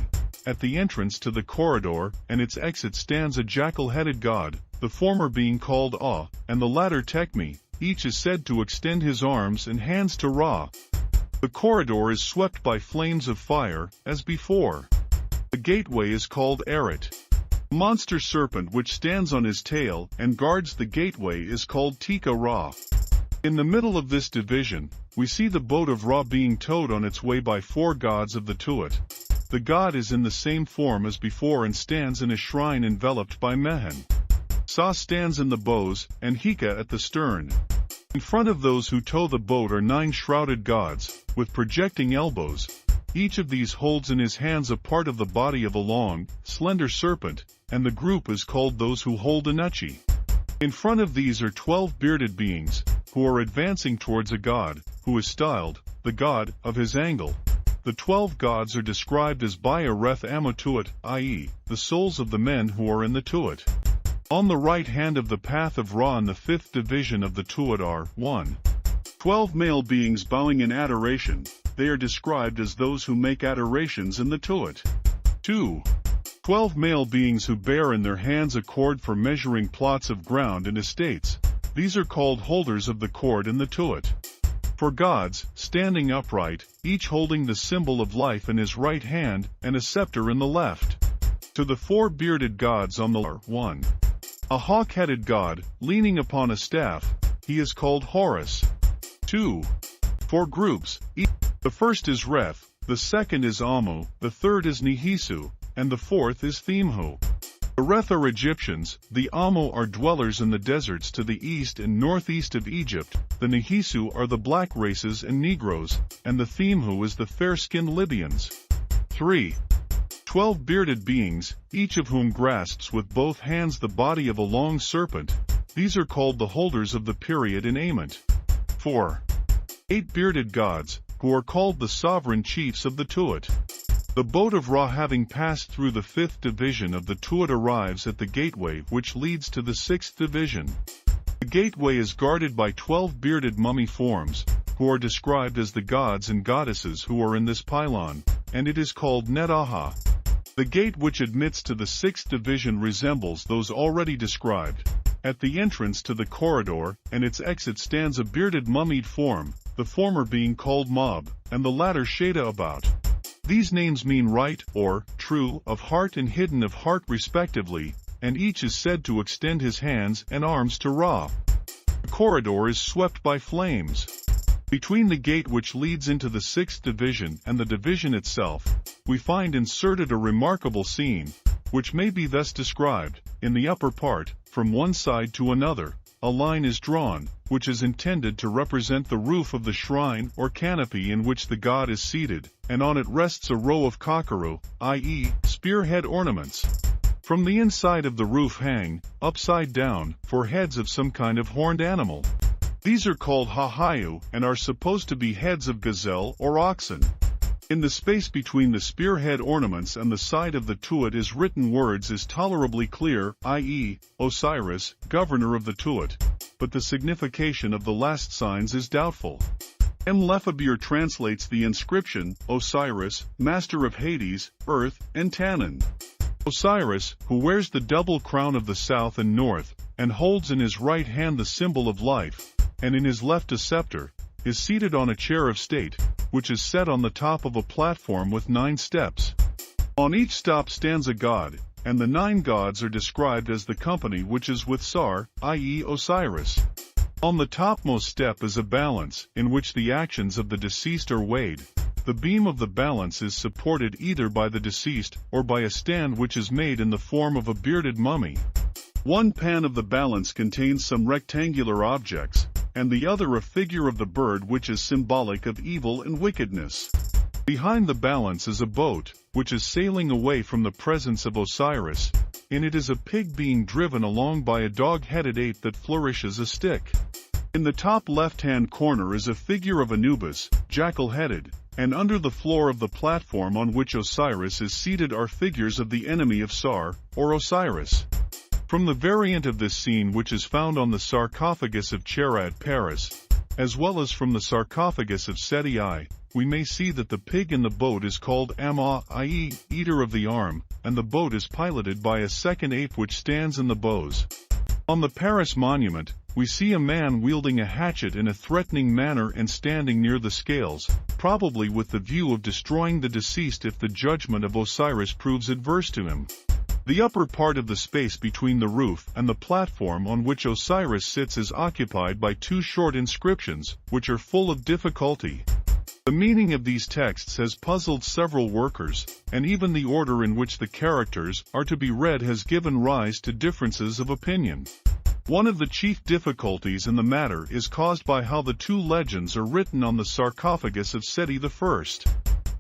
At the entrance to the corridor and its exit stands a jackal-headed god, the former being called Ah, and the latter Tekmi. Each is said to extend his arms and hands to Ra. The corridor is swept by flames of fire, as before. The gateway is called Eret. The monster serpent which stands on his tail and guards the gateway is called Tika Ra. In the middle of this division, we see the boat of Ra being towed on its way by 4 gods of the Tuat. The god is in the same form as before and stands in a shrine enveloped by Mehen. Sa stands in the bows, and Hika at the stern. In front of those who tow the boat are 9 shrouded gods, with projecting elbows, Each of these holds in his hands a part of the body of a long, slender serpent, and the group is called those who hold a nuchi. In front of these are 12 bearded beings, who are advancing towards a god, who is styled, the god, of his angle. The 12 gods are described as Baya Reth Amatuat, i.e., the souls of the men who are in the Tuat. On the right hand of the path of Ra in the 5th division of the Tuat are 1. 12 male beings bowing in adoration. They are described as those who make adorations in the Tuat. 2. 12 male beings who bear in their hands a cord for measuring plots of ground and estates. These are called holders of the cord in the Tuat. For gods, standing upright, each holding the symbol of life in his right hand and a scepter in the left. To the 4 bearded gods on the 1. A hawk-headed god, leaning upon a staff, he is called Horus. 2. 4 groups, the first is Reth, the second is Amu, the third is Nihisu, and the fourth is Themhu. The Reth are Egyptians, the Amu are dwellers in the deserts to the east and northeast of Egypt, the Nihisu are the black races and Negroes, and the Themhu is the fair-skinned Libyans. 3. 12 bearded beings, each of whom grasps with both hands the body of a long serpent. These are called the holders of the period in Ament. 4. 8 bearded gods, who are called the sovereign chiefs of the Tuat. The boat of Ra having passed through the 5th division of the Tuat arrives at the gateway which leads to the 6th division. The gateway is guarded by 12 bearded mummy forms, who are described as the gods and goddesses who are in this pylon, and it is called Netaha. The gate which admits to the 6th division resembles those already described. At the entrance to the corridor and its exit stands a bearded mummied form, the former being called Mob, and the latter Shada about. These names mean right, or true, of heart and hidden of heart respectively, and each is said to extend his hands and arms to Ra. The corridor is swept by flames. Between the gate which leads into the 6th division and the division itself, we find inserted a remarkable scene, which may be thus described. In the upper part, from one side to another, a line is drawn, which is intended to represent the roof of the shrine or canopy in which the god is seated, and on it rests a row of kakaru, i.e., spearhead ornaments. From the inside of the roof hang, upside down, 4 heads of some kind of horned animal. These are called hahayu and are supposed to be heads of gazelle or oxen. In the space between the spearhead ornaments and the side of the Tuat is written words is tolerably clear, i.e., Osiris, governor of the Tuat, but the signification of the last signs is doubtful. M. Lefebvre translates the inscription, Osiris, master of Hades, earth, and Tannin. Osiris, who wears the double crown of the south and north, and holds in his right hand the symbol of life, and in his left a scepter, is seated on a chair of state, which is set on the top of a platform with 9 steps. On each step stands a god, and the 9 gods are described as the company which is with Sar, i.e. Osiris. On the topmost step is a balance, in which the actions of the deceased are weighed. The beam of the balance is supported either by the deceased or by a stand which is made in the form of a bearded mummy. One pan of the balance contains some rectangular objects, and the other a figure of the bird which is symbolic of evil and wickedness. Behind the balance is a boat, which is sailing away from the presence of Osiris. In it is a pig being driven along by a dog-headed ape that flourishes a stick. In the top left-hand corner is a figure of Anubis, jackal-headed, and under the floor of the platform on which Osiris is seated are figures of the enemy of Sar, or Osiris. From the variant of this scene which is found on the sarcophagus of Cherad Paris, as well as from the sarcophagus of Seti I, we may see that the pig in the boat is called Amma, i.e., eater of the arm, and the boat is piloted by a second ape which stands in the bows. On the Paris monument, we see a man wielding a hatchet in a threatening manner and standing near the scales, probably with the view of destroying the deceased if the judgment of Osiris proves adverse to him. The upper part of the space between the roof and the platform on which Osiris sits is occupied by 2 short inscriptions, which are full of difficulty. The meaning of these texts has puzzled several workers, and even the order in which the characters are to be read has given rise to differences of opinion. One of the chief difficulties in the matter is caused by how the 2 legends are written on the sarcophagus of Seti I.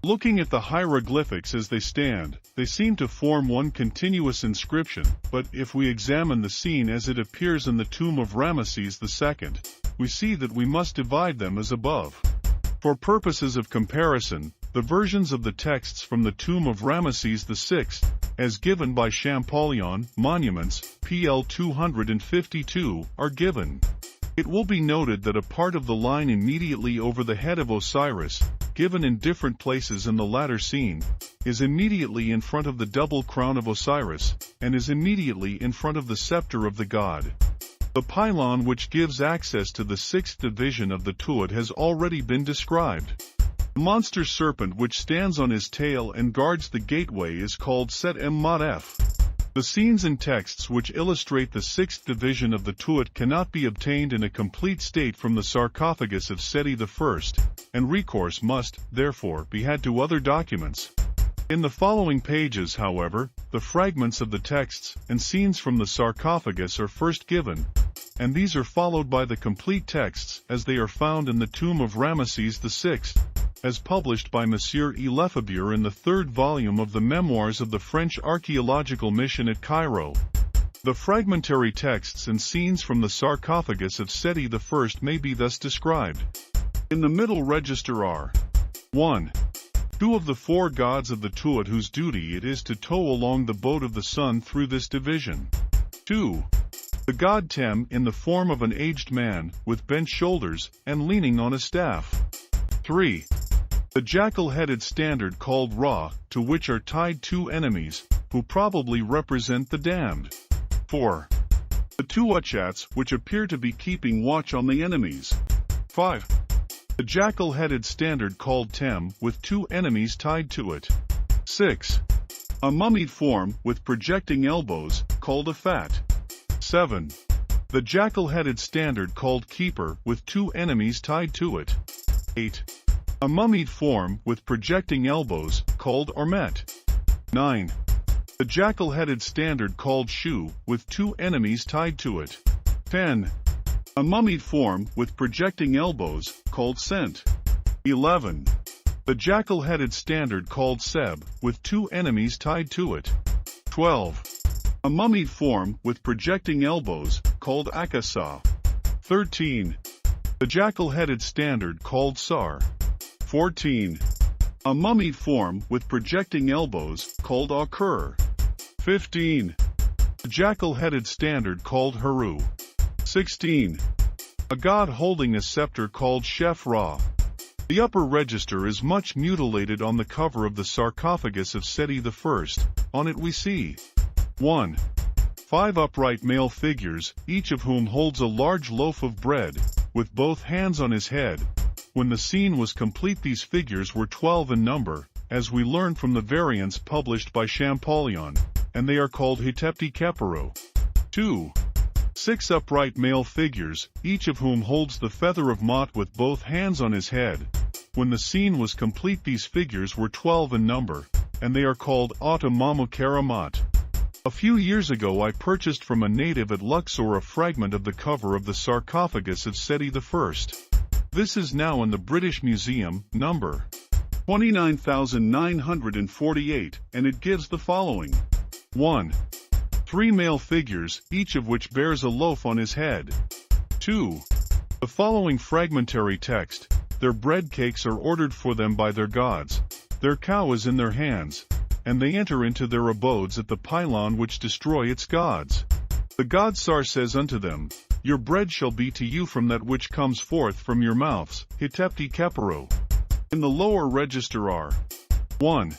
Looking at the hieroglyphics as they stand, they seem to form one continuous inscription, but if we examine the scene as it appears in the tomb of Ramesses II, we see that we must divide them as above. For purposes of comparison, the versions of the texts from the tomb of Ramesses VI, as given by Champollion, Monuments, PL 252, are given. It will be noted that a part of the line immediately over the head of Osiris, given in different places in the latter scene, is immediately in front of the double crown of Osiris, and is immediately in front of the scepter of the god. The pylon which gives access to the sixth division of the Tuat has already been described. The monster serpent which stands on his tail and guards the gateway is called Set Mod F. The scenes and texts which illustrate the sixth division of the Tuat cannot be obtained in a complete state from the sarcophagus of Seti I, and recourse must, therefore, be had to other documents. In the following pages, however, the fragments of the texts and scenes from the sarcophagus are first given, and these are followed by the complete texts as they are found in the tomb of Ramesses VI, as published by Monsieur E. Lefebvre in the third volume of the Memoirs of the French Archaeological Mission at Cairo. The fragmentary texts and scenes from the sarcophagus of Seti I may be thus described. In the middle register are 1. Two of the four gods of the Tuat whose duty it is to tow along the boat of the sun through this division. 2. The god Tem in the form of an aged man, with bent shoulders, and leaning on a staff. 3. The jackal-headed standard called Ra, to which are tied two enemies, who probably represent the damned. 4. The two Uchats, which appear to be keeping watch on the enemies. 5. The jackal-headed standard called Tem, with two enemies tied to it. 6. A mummied form, with projecting elbows, called a Fat. 7. The jackal-headed standard called Keeper, with two enemies tied to it. 8. A mummied form, with projecting elbows, called Ormet. 9. The jackal-headed standard called Shu, with two enemies tied to it. 10. A mummied form, with projecting elbows, called Sent. 11. The jackal-headed standard called Seb, with two enemies tied to it. 12. A mummied form, with projecting elbows, called Akasa. 13. The jackal-headed standard called Sar. 14. A mummied form, with projecting elbows, called Akur. 15. A jackal-headed standard called Heru. 16. A god holding a scepter called Shef Ra. The upper register is much mutilated on the cover of the sarcophagus of Seti I. On it we see 1. 5 upright male figures, each of whom holds a large loaf of bread, with both hands on his head. When the scene was complete, these figures were 12 in number, as we learn from the variants published by Champollion, and they are called Hetepti Kepero. 2. 6 upright male figures, each of whom holds the feather of Mot with both hands on his head. When the scene was complete, these figures were 12 in number, and they are called Ata Mamukara Mot. A few years ago I purchased from a native at Luxor a fragment of the cover of the sarcophagus of Seti I. This is now in the British Museum, number 29,948, and it gives the following. 1. 3 male figures, each of which bears a loaf on his head. 2. The following fragmentary text: their bread cakes are ordered for them by their gods, their cow is in their hands, and they enter into their abodes at the pylon which destroy its gods. The god Sar says unto them, Your bread shall be to you from that which comes forth from your mouths, Hetepti Kepero. In the lower register are 1.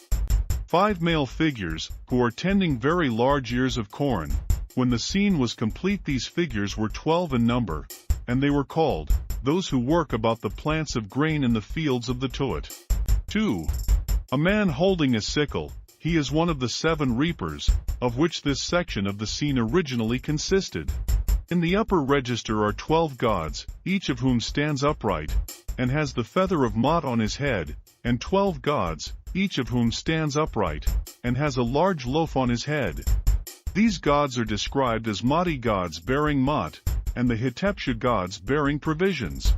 5 male figures, who are tending very large ears of corn. When the scene was complete, these figures were 12 in number, and they were called those who work about the plants of grain in the fields of the Tuat. 2. A man holding a sickle, he is one of the 7 reapers, of which this section of the scene originally consisted. In the upper register are 12 gods, each of whom stands upright, and has the feather of Mot on his head, and 12 gods, each of whom stands upright, and has a large loaf on his head. These gods are described as Mati gods bearing Mot, and the Hetepsha gods bearing provisions.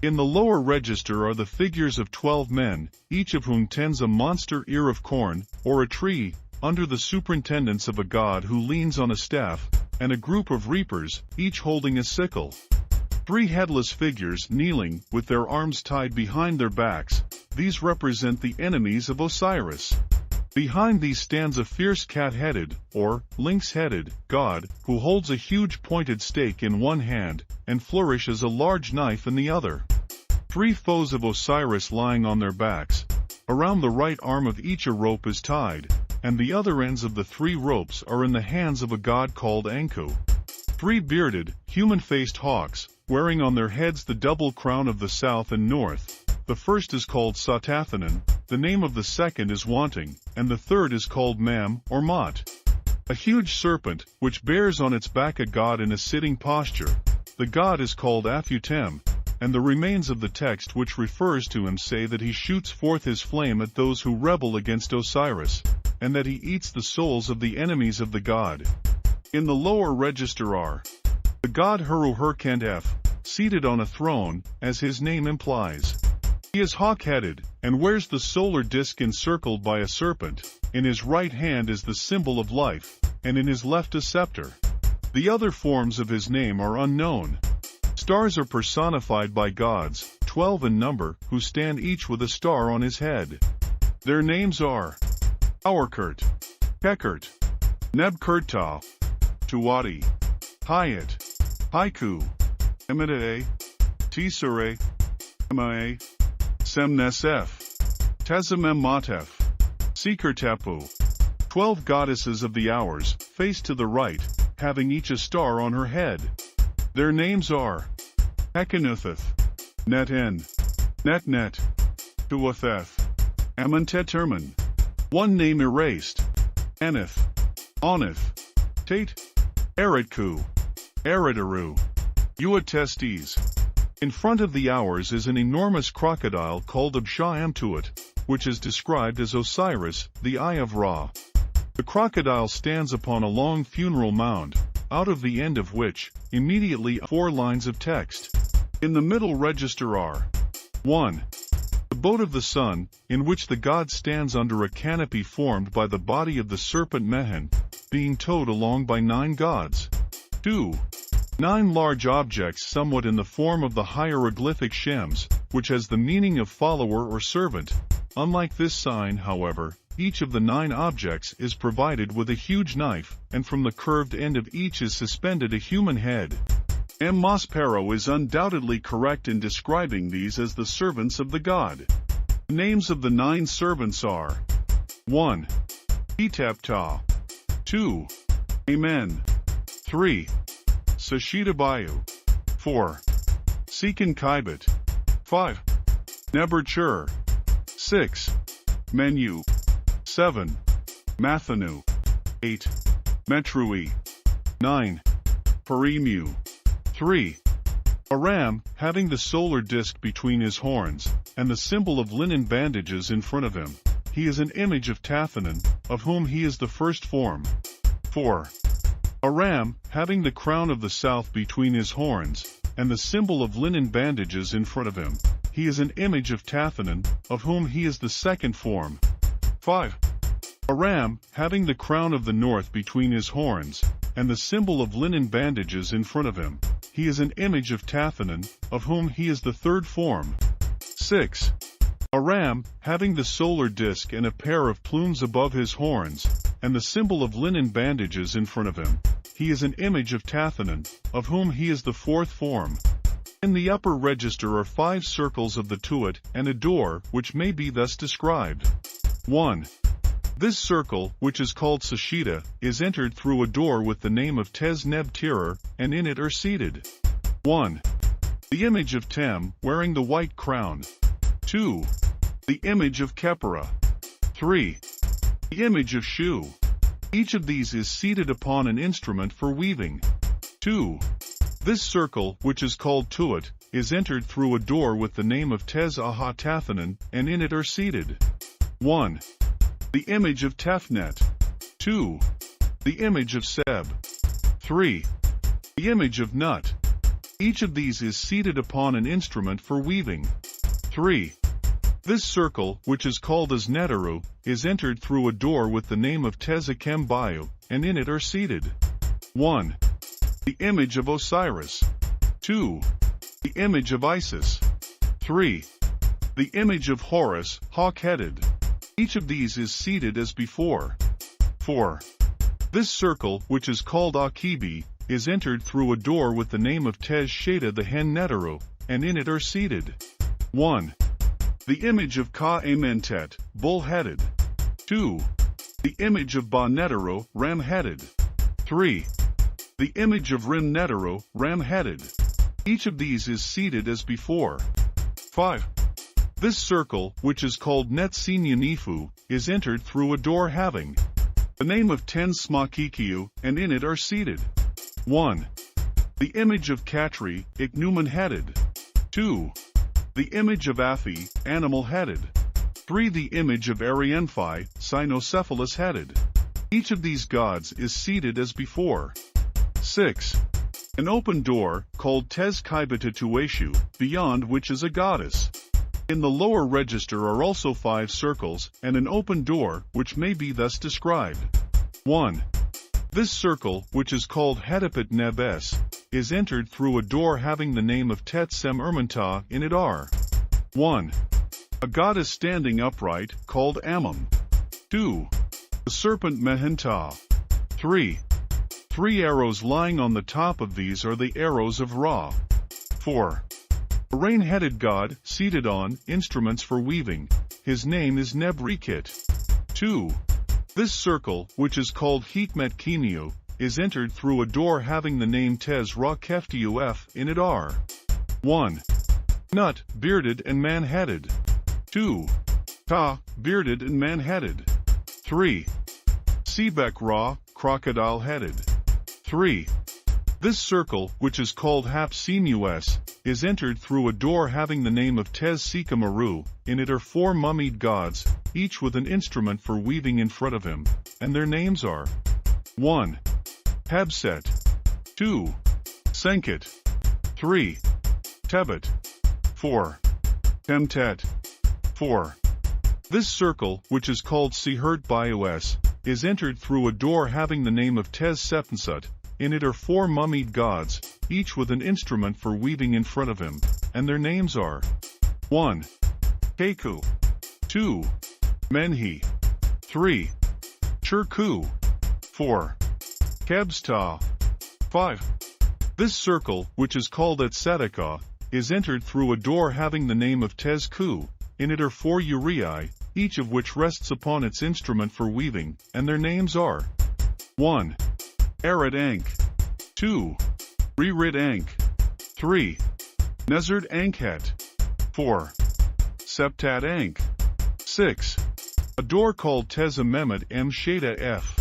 In the lower register are the figures of 12 men, each of whom tends a monster ear of corn, or a tree, under the superintendence of a god who leans on a staff, and a group of reapers, each holding a sickle. 3 headless figures kneeling, with their arms tied behind their backs. These represent the enemies of Osiris. Behind these stands a fierce cat-headed, or lynx-headed, god, who holds a huge pointed stake in one hand, and flourishes a large knife in the other. 3 foes of Osiris lying on their backs. Around the right arm of each a rope is tied, and the other ends of the 3 ropes are in the hands of a god called Anku. 3 bearded, human-faced hawks, wearing on their heads the double crown of the south and north. The first is called Satathanan, the name of the second is Wanting, and the third is called Mam, or Mot. A huge serpent, which bears on its back a god in a sitting posture. The god is called Afutem, and the remains of the text which refers to him say that he shoots forth his flame at those who rebel against Osiris, and that he eats the souls of the enemies of the god. In the lower register are the god Heru-Herkandef, seated on a throne, as his name implies. He is hawk-headed, and wears the solar disk encircled by a serpent. In his right hand is the symbol of life, and in his left a scepter. The other forms of his name are unknown. Stars are personified by gods, 12 in number, who stand each with a star on his head. Their names are Auerkurt, Kekert, Nebkurtah, Tuwadi, Hayat, Haiku, Emidae, Tisare, Emae, Semnesef, Tezemem-Motef, Seekertapu. 12 goddesses of the hours, face to the right, having each a star on her head. Their names are Hekanutheth, Net-En, Net-Net, Tuatheth, Amenteterman. 1 name erased. Aneth, Oneth, Tate, Eretku, Eretaru, Uatestes. In front of the hours is an enormous crocodile called Absha-Amtuat, which is described as Osiris, the Eye of Ra. The crocodile stands upon a long funeral mound, out of the end of which, immediately 4 lines of text. In the middle register are 1. The boat of the sun, in which the god stands under a canopy formed by the body of the serpent Mehen, being towed along by 9 gods. 2. 9 large objects somewhat in the form of the hieroglyphic Shems, which has the meaning of follower or servant. Unlike this sign, however, each of the 9 objects is provided with a huge knife, and from the curved end of each is suspended a human head. M. Maspero is undoubtedly correct in describing these as the servants of the god. The names of the 9 servants are 1. Etepta, 2. Amen, 3. Sashitabayu, 4. Sekan Kibet, 5. Neberchur, 6. Menu, 7. Mathanu, 8. Metrui, 9. Perimu, 3. Aram, having the solar disk between his horns, and the symbol of linen bandages in front of him. He is an image of Tathanan, of whom he is the first form. 4. Aram, having the crown of the south between his horns, and the symbol of linen bandages in front of him. He is an image of Tathanan, of whom he is the second form. 5. Aram, having the crown of the north between his horns, and the symbol of linen bandages in front of him. He is an image of Tathanan, of whom he is the third form. 6. Aram, having the solar disk and a pair of plumes above his horns, and the symbol of linen bandages in front of him. He is an image of Tathanan, of whom he is the fourth form. In the upper register are 5 circles of the Tuat and a door, which may be thus described. 1. This circle, which is called Sashita, is entered through a door with the name of Tez-Neb-Tirer, and in it are seated 1. The image of Tem, wearing the white crown. 2. The image of Khepera. 3. The image of Shu. Each of these is seated upon an instrument for weaving. 2. This circle, which is called Tuat, is entered through a door with the name of Tez-Aha-Tathanan, and in it are seated 1. The image of Tefnet. 2. The image of Seb. 3. The image of Nut. Each of these is seated upon an instrument for weaving. 3. This circle, which is called as Netaru, is entered through a door with the name of Tezakem Bayu, and in it are seated 1. The image of Osiris. 2. The image of Isis. 3. The image of Horus, hawk-headed. Each of these is seated as before. 4. This circle, which is called Akibi, is entered through a door with the name of Tez Sheda the hen Netaru, and in it are seated 1. The image of Ka-Amentet, bull-headed. 2. The image of Ba-Netaru, ram-headed. 3. The image of Rim-Netaru, ram-headed. Each of these is seated as before. 5. This circle, which is called Netsinyan-Nifu, is entered through a door having the name of Ten Smakikiu, and in it are seated 1. The image of Katri, ichneumon-headed. 2. The image of Afi, animal-headed. 3. The image of Arienphi, cynocephalus-headed. Each of these gods is seated as before. 6. An open door, called Tez Kaibatueshu, beyond which is a goddess. In the lower register are also 5 circles, and an open door, which may be thus described. 1. This circle, which is called Hetepet Nebes, is entered through a door having the name of Tet Sem Ermantah in it are 1. A goddess standing upright, called Ammon. 2. The serpent Mehentah. 3. 3 arrows lying on the top of these are the arrows of Ra. 4. A rain-headed god, seated on instruments for weaving. His name is Nebrikit. 2. This circle, which is called Hikmet Kineu, is entered through a door having the name Tez Ra Keftiuf in it are 1. Nut, bearded and man-headed. 2. Ta, bearded and man-headed. 3. Sebek Ra, crocodile-headed. 3. This circle, which is called Hapsimus, is entered through a door having the name of Tez Sikamaru, in it are 4 mummied gods, each with an instrument for weaving in front of him, and their names are 1. Habset. 2. Senket. 3. Tebet. 4. Temtet. 4. This circle, which is called Sihert Bios, is entered through a door having the name of Tez Sepensut, in it are 4 mummied gods, each with an instrument for weaving in front of him, and their names are 1. Keku. 2. Menhi. 3. Churku. 4. Kebsta. 5. This circle, which is called Etsedeka, is entered through a door having the name of Tezku, in it are 4 uriai, each of which rests upon its instrument for weaving, and their names are 1. Arid Ankh. 2. Ririd Ankh. 3. Nezard Ankhet. 4. Septat Ankh. 6. A door called Tezamemet M. Sheda F.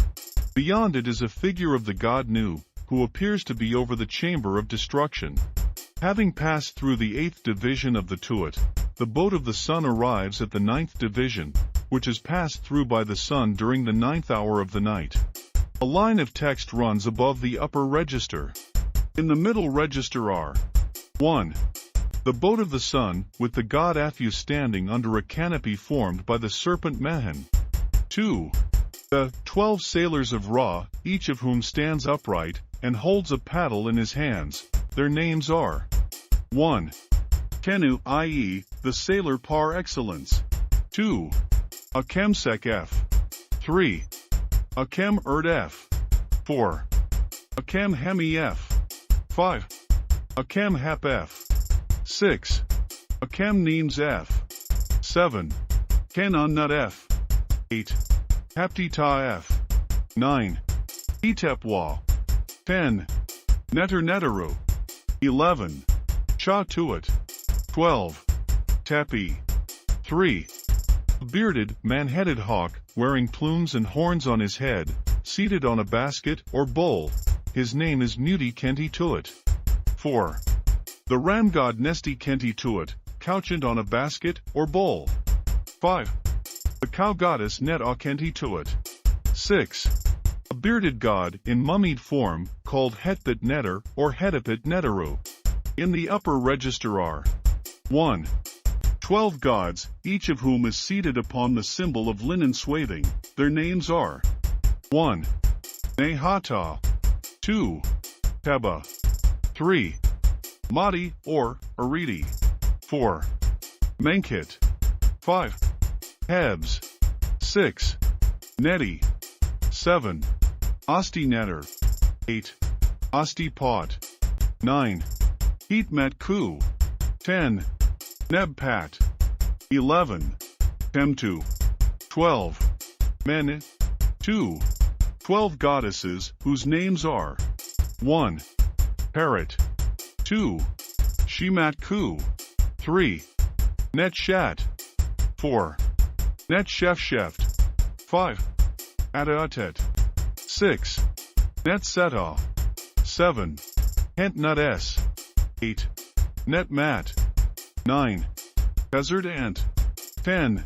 Beyond it is a figure of the god Nu, who appears to be over the chamber of destruction. Having passed through the 8th division of the Tuat, the boat of the sun arrives at the 9th division, which is passed through by the sun during the 9th hour of the night. A line of text runs above the upper register. In the middle register are 1. The boat of the sun, with the god Aphu standing under a canopy formed by the serpent Mehen. 2. The 12 sailors of Ra, each of whom stands upright, and holds a paddle in his hands. Their names are 1. Kenu, i.e., the sailor par excellence. 2. Akemsek F. 3. Akem Erd F. 4. Akem Hemi F. 5. Akem Hep F. 6. Akem Neems F. 7. Kenon Nut F. 8. Haptita F. 9. Etepwa. 10. Neter Netaru. 11. Cha Tuat. 12. Tepi. 3. A bearded, man-headed hawk, wearing plumes and horns on his head, seated on a basket or bowl. His name is Muti Kenti Tuat. 4. The ram god Nesti Kenti Tuat, couchant on a basket or bowl. 5. The cow goddess Net Kenti Tuat. 6. A bearded god, in mummied form, called Hetpet Neter or Hetepet Netaru. In the upper register are 1. 12 gods, each of whom is seated upon the symbol of linen swathing. Their names are 1. Nehata, 2. Teba, 3. Mati or Ariti, 4. Menkit, 5. Hebs, 6. Neti, 7. Asti Netter, 8. Asti Pot, 9. Heatmet Ku, 10. Nebpat, 11. Temtu, 12. Men, 2. 12 goddesses, whose names are 1. Parrot, 2. Shimat Ku, 3. Netshat, 4. Netshefsheft, 5. Adatet, 6. Netseta, 7. Hentnuts, 8. Netmat, 9. Desert Ant, 10.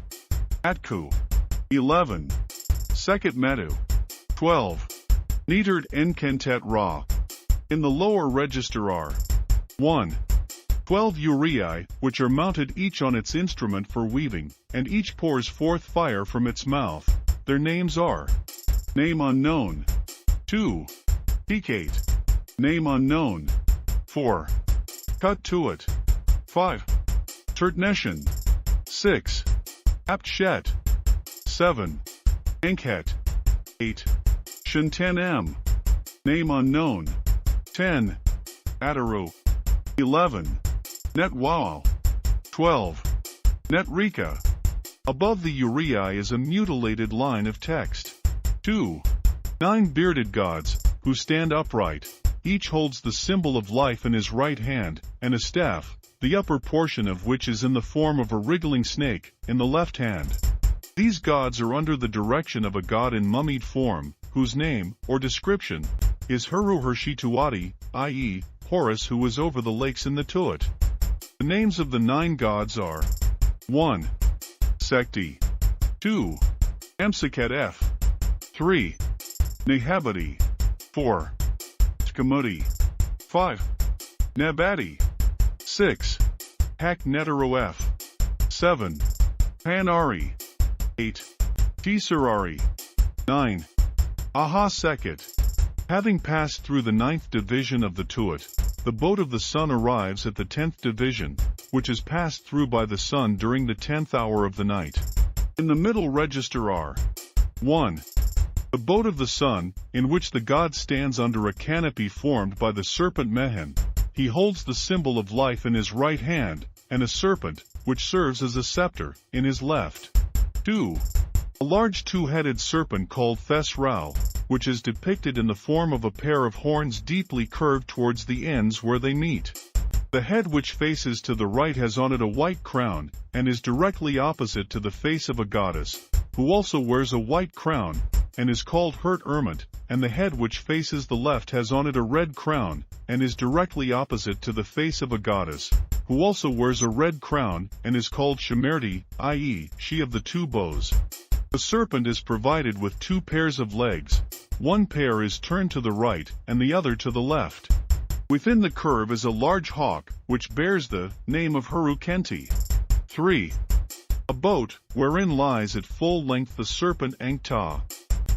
Atku, 11. Sekhet Metu, 12. Netered Enkentet Ra. In the lower register are 1. 12 uraei, which are mounted each on its instrument for weaving, and each pours forth fire from its mouth. Their names are Name Unknown, 2. Hecate, Name Unknown, 4. Kut-Tuat, 5. Turtneshan, 6. Aptshet, 7. Enkhet, 8. Shinten-M, Name Unknown, 10. Ataru, 11. Netwao, 12. Netrika. Above the uraei is a mutilated line of text. 2. 9 bearded gods, who stand upright. Each holds the symbol of life in his right hand, and a staff, the upper portion of which is in the form of a wriggling snake, in the left hand. These gods are under the direction of a god in mummied form, whose name, or description, is Heru-Hershituati, i.e., Horus who was over the lakes in the Tuat. The names of the 9 gods are 1. Sekti, 2. Emsekhet F, 3. Nehabati, 4. Tkamuti, 5. Nebati, 6. Haknetero F, 7. Panari, 8. Tisarari, 9. Aha Sekhet. Having passed through the 9th division of the Tuat, the boat of the sun arrives at the 10th division, which is passed through by the sun during the 10th hour of the night. In the middle register are 1. The boat of the sun, in which the god stands under a canopy formed by the serpent Mehen. He holds the symbol of life in his right hand, and a serpent, which serves as a scepter, in his left. 2. A large two-headed serpent called Thes-Rau, which is depicted in the form of a pair of horns deeply curved towards the ends where they meet. The head which faces to the right has on it a white crown, and is directly opposite to the face of a goddess, who also wears a white crown, and is called Hurt-Ermit, and the head which faces the left has on it a red crown, and is directly opposite to the face of a goddess, who also wears a red crown, and is called Shemerti, i.e., she of the 2 bows. The serpent is provided with 2 pairs of legs. One pair is turned to the right, and the other to the left. Within the curve is a large hawk, which bears the name of Heru-Kenti. 3. A boat, wherein lies at full length the serpent Ankh-Ta.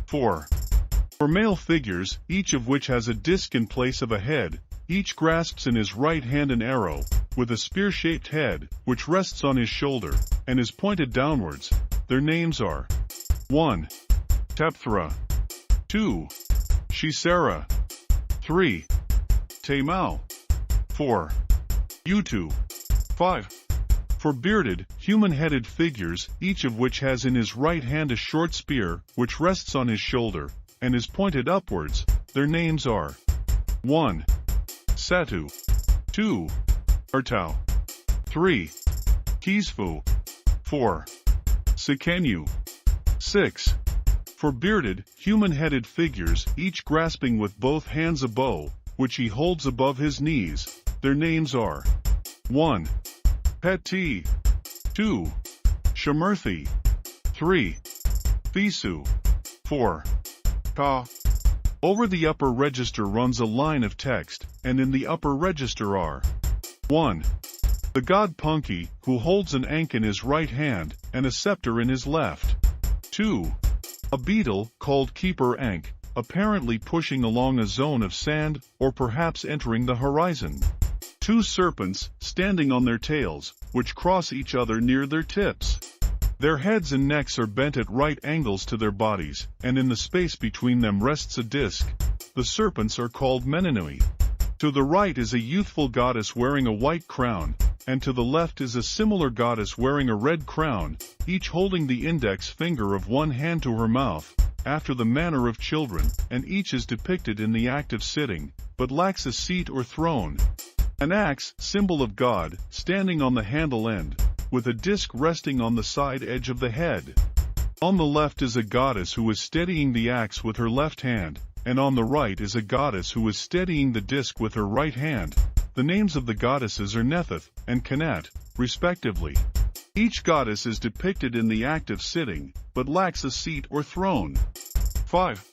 4. For male figures, each of which has a disc in place of a head, each grasps in his right hand an arrow, with a spear-shaped head, which rests on his shoulder, and is pointed downwards. Their names are 1. Tepthra, 2. Shisera, 3. Temau, 4. Utu, 5. For bearded, human-headed figures, each of which has in his right hand a short spear, which rests on his shoulder, and is pointed upwards, their names are 1. Satu, 2. Ertau, 3. Kisfu, 4. Sikenu, 6. For bearded, human-headed figures, each grasping with both hands a bow, which he holds above his knees, their names are 1. Peti, 2. Shemerthi, 3. Fisu, 4. Ka. Over the upper register runs a line of text, and in the upper register are 1. The god Punki, who holds an ankh in his right hand and a scepter in his left. 2. A beetle, called Keeper Ankh, apparently pushing along a zone of sand, or perhaps entering the horizon. 2 serpents, standing on their tails, which cross each other near their tips. Their heads and necks are bent at right angles to their bodies, and in the space between them rests a disc. The serpents are called Menenui. To the right is a youthful goddess wearing a white crown, and to the left is a similar goddess wearing a red crown, each holding the index finger of one hand to her mouth, after the manner of children, and each is depicted in the act of sitting, but lacks a seat or throne. An axe, symbol of God, standing on the handle end, with a disc resting on the side edge of the head. On the left is a goddess who is steadying the axe with her left hand, and on the right is a goddess who is steadying the disc with her right hand. The names of the goddesses are Nethith and Kanat, respectively. Each goddess is depicted in the act of sitting, but lacks a seat or throne. 5.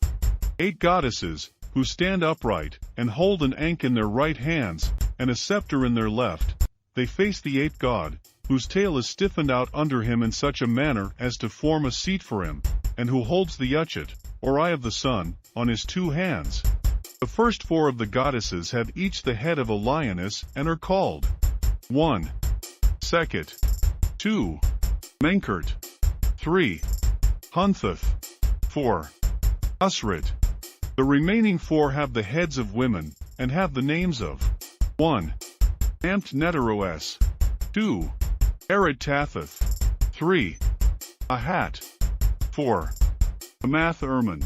8 goddesses, who stand upright, and hold an ankh in their right hands, and a scepter in their left. They face the 8th god, whose tail is stiffened out under him in such a manner as to form a seat for him, and who holds the Uchit, or eye of the sun, on his 2 hands. The first 4 of the goddesses have each the head of a lioness and are called 1. Sekhet, 2. Menkert, 3. Hunthuth, 4. Usrit. The remaining 4 have the heads of women, and have the names of 1. Amt Neteroes, 2. Erid Tathath, 3. Ahat, 4. Amath Erman.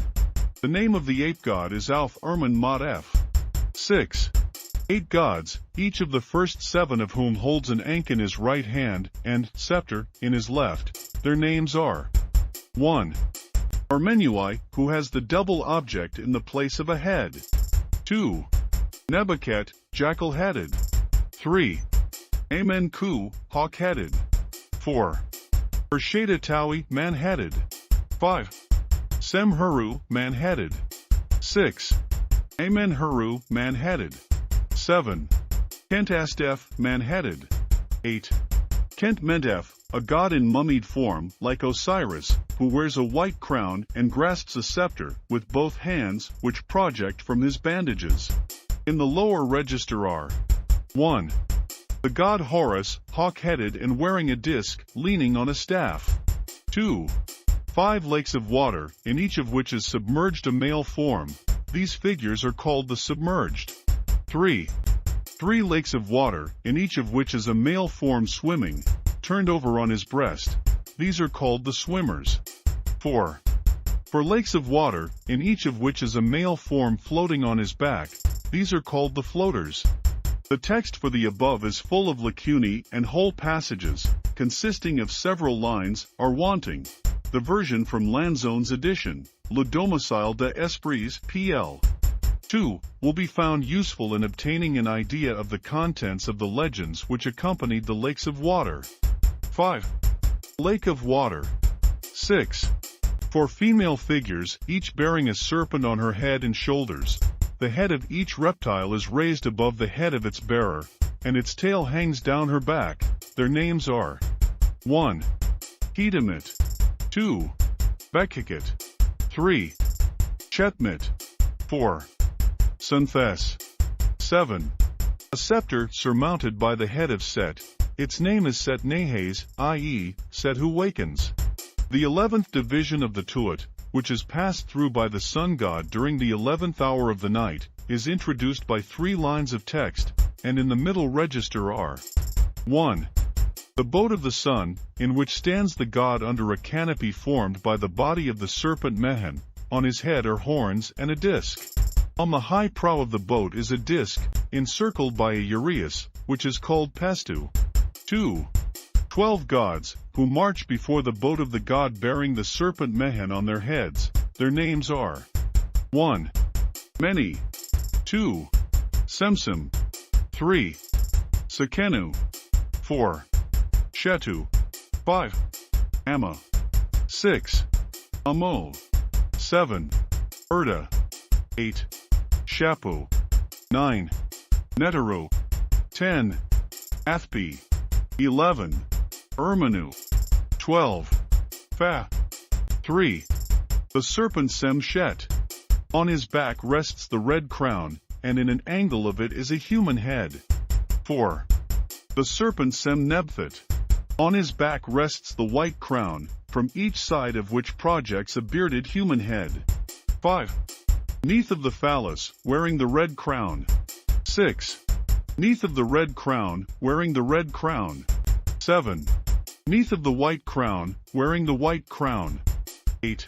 The name of the 8th god is Alf Erman Mod F. 6. 8 gods, each of the first 7 of whom holds an ankh in his right hand, and scepter in his left. Their names are 1. Armenui, who has the double object in the place of a head. 2. Nebuket, jackal-headed. 3. Amenku, hawk-headed. 4. Urshadatawi, man-headed. 5. Semhuru, man-headed. 6. Amenhuru, man-headed. 7. Kentastef, man-headed. 8. Kentmentef, a god in mummied form, like Osiris, who wears a white crown and grasps a scepter with both hands, which project from his bandages. In the lower register are 1. The god Horus, hawk-headed and wearing a disc, leaning on a staff. 2. 5 lakes of water, in each of which is submerged a male form. These figures are called the submerged. 3. 3 lakes of water, in each of which is a male form swimming, turned over on his breast. These are called the swimmers. 4. 4 lakes of water, in each of which is a male form floating on his back. These are called the floaters. The text for the above is full of lacunae, and whole passages, consisting of several lines, are wanting. The version from Lanzone's edition, Le Domicile des Esprits, P.L. 2, will be found useful in obtaining an idea of the contents of the legends which accompanied the lakes of water. 5. Lake of water. 6. 4 female figures, each bearing a serpent on her head and shoulders. The head of each reptile is raised above the head of its bearer, and its tail hangs down her back. Their names are 1. Hedemit, 2. Bekikit, 3. Chetmit, 4. Sunthes, 7. A scepter surmounted by the head of Set. Its name is Set Nehes, i.e., Set who wakens. The 11th division of the Tuat, which is passed through by the sun god during the 11th hour of the night, is introduced by 3 lines of text, and in the middle register are 1. The boat of the sun, in which stands the god under a canopy formed by the body of the serpent Mehen. On his head are horns and a disc. On the high prow of the boat is a disc, encircled by a uraeus, which is called Pestu. 2. 12 gods, who march before the boat of the god bearing the serpent Mehen on their heads. Their names are 1. Meni, 2. Semsim, 3. Sekenu, 4. Shetu, 5. Amma, 6. Amo, 7. Erda, 8. Shapu, 9. Netero, 10. Athpi. 11. Erminu. 12. Fa. 3. The serpent Semshet. On his back rests the red crown, and in an angle of it is a human head. 4. The serpent Semnebthit. On his back rests the white crown, from each side of which projects a bearded human head. 5. Neath of the phallus, wearing the red crown. 6. Neath of the red crown, wearing the red crown. 7. Neath of the white crown, wearing the white crown. 8.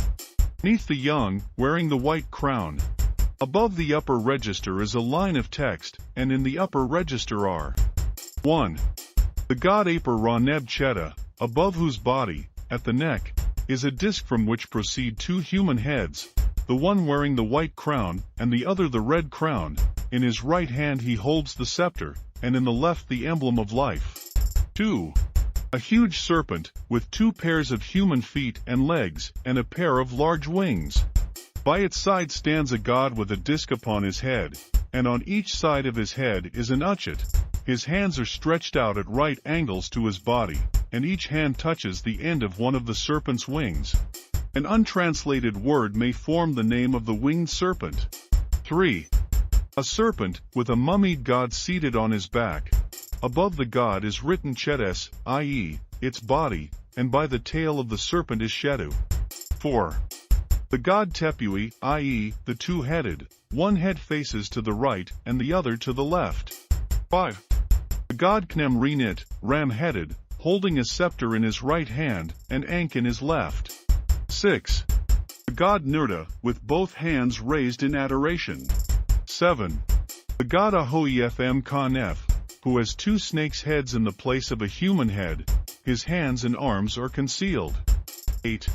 Neath the young, wearing the white crown. Above the upper register is a line of text, and in the upper register are 1. The god Aper Ra-Neb Cheta, above whose body, at the neck, is a disc from which proceed 2 human heads, the one wearing the white crown, and the other the red crown. In his right hand he holds the scepter, and in the left the emblem of life. 2. A huge serpent, with 2 pairs of human feet and legs, and a pair of large wings. By its side stands a god with a disc upon his head, and on each side of his head is an uchet. His hands are stretched out at right angles to his body, and each hand touches the end of one of the serpent's wings. An untranslated word may form the name of the winged serpent. 3. A serpent, with a mummied god seated on his back. Above the god is written Chetes, i.e., its body, and by the tail of the serpent is Shetu. 4. The god Tepui, i.e., the two-headed, one head faces to the right and the other to the left. 5. The god Knem Renit, ram-headed, holding a scepter in his right hand and Ankh in his left. 6. The god Nurta, with both hands raised in adoration. 7. The god Ahoyfm Kanef, who has 2 snakes' heads in the place of a human head. His hands and arms are concealed. 8.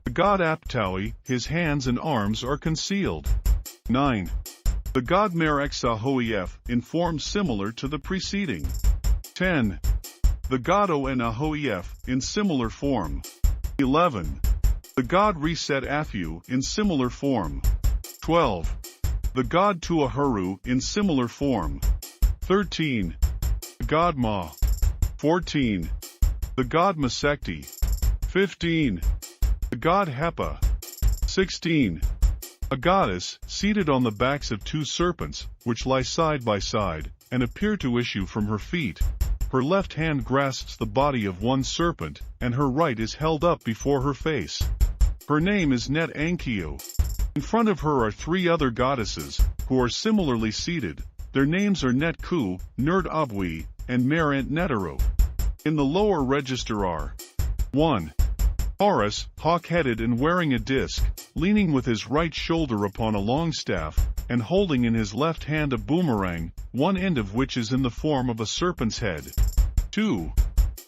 The god Aptaui, his hands and arms are concealed. 9. The god Merexahoef, in form similar to the preceding. 10. The god Onahoef, in similar form. 11. The god Reset Afu, in similar form. 12. The god Tuahuru, in similar form. 13. The god Ma. 14. The god Masekti. 15. The god Hepa. 16. A goddess, seated on the backs of 2 serpents, which lie side by side, and appear to issue from her feet. Her left hand grasps the body of one serpent, and her right is held up before her face. Her name is Net Ankio. In front of her are 3 other goddesses, who are similarly seated. Their names are Net Ku, Nerd Abwi, and Merant Netero. In the lower register are 1. Horus, hawk-headed and wearing a disc, leaning with his right shoulder upon a long staff, and holding in his left hand a boomerang, one end of which is in the form of a serpent's head. 2.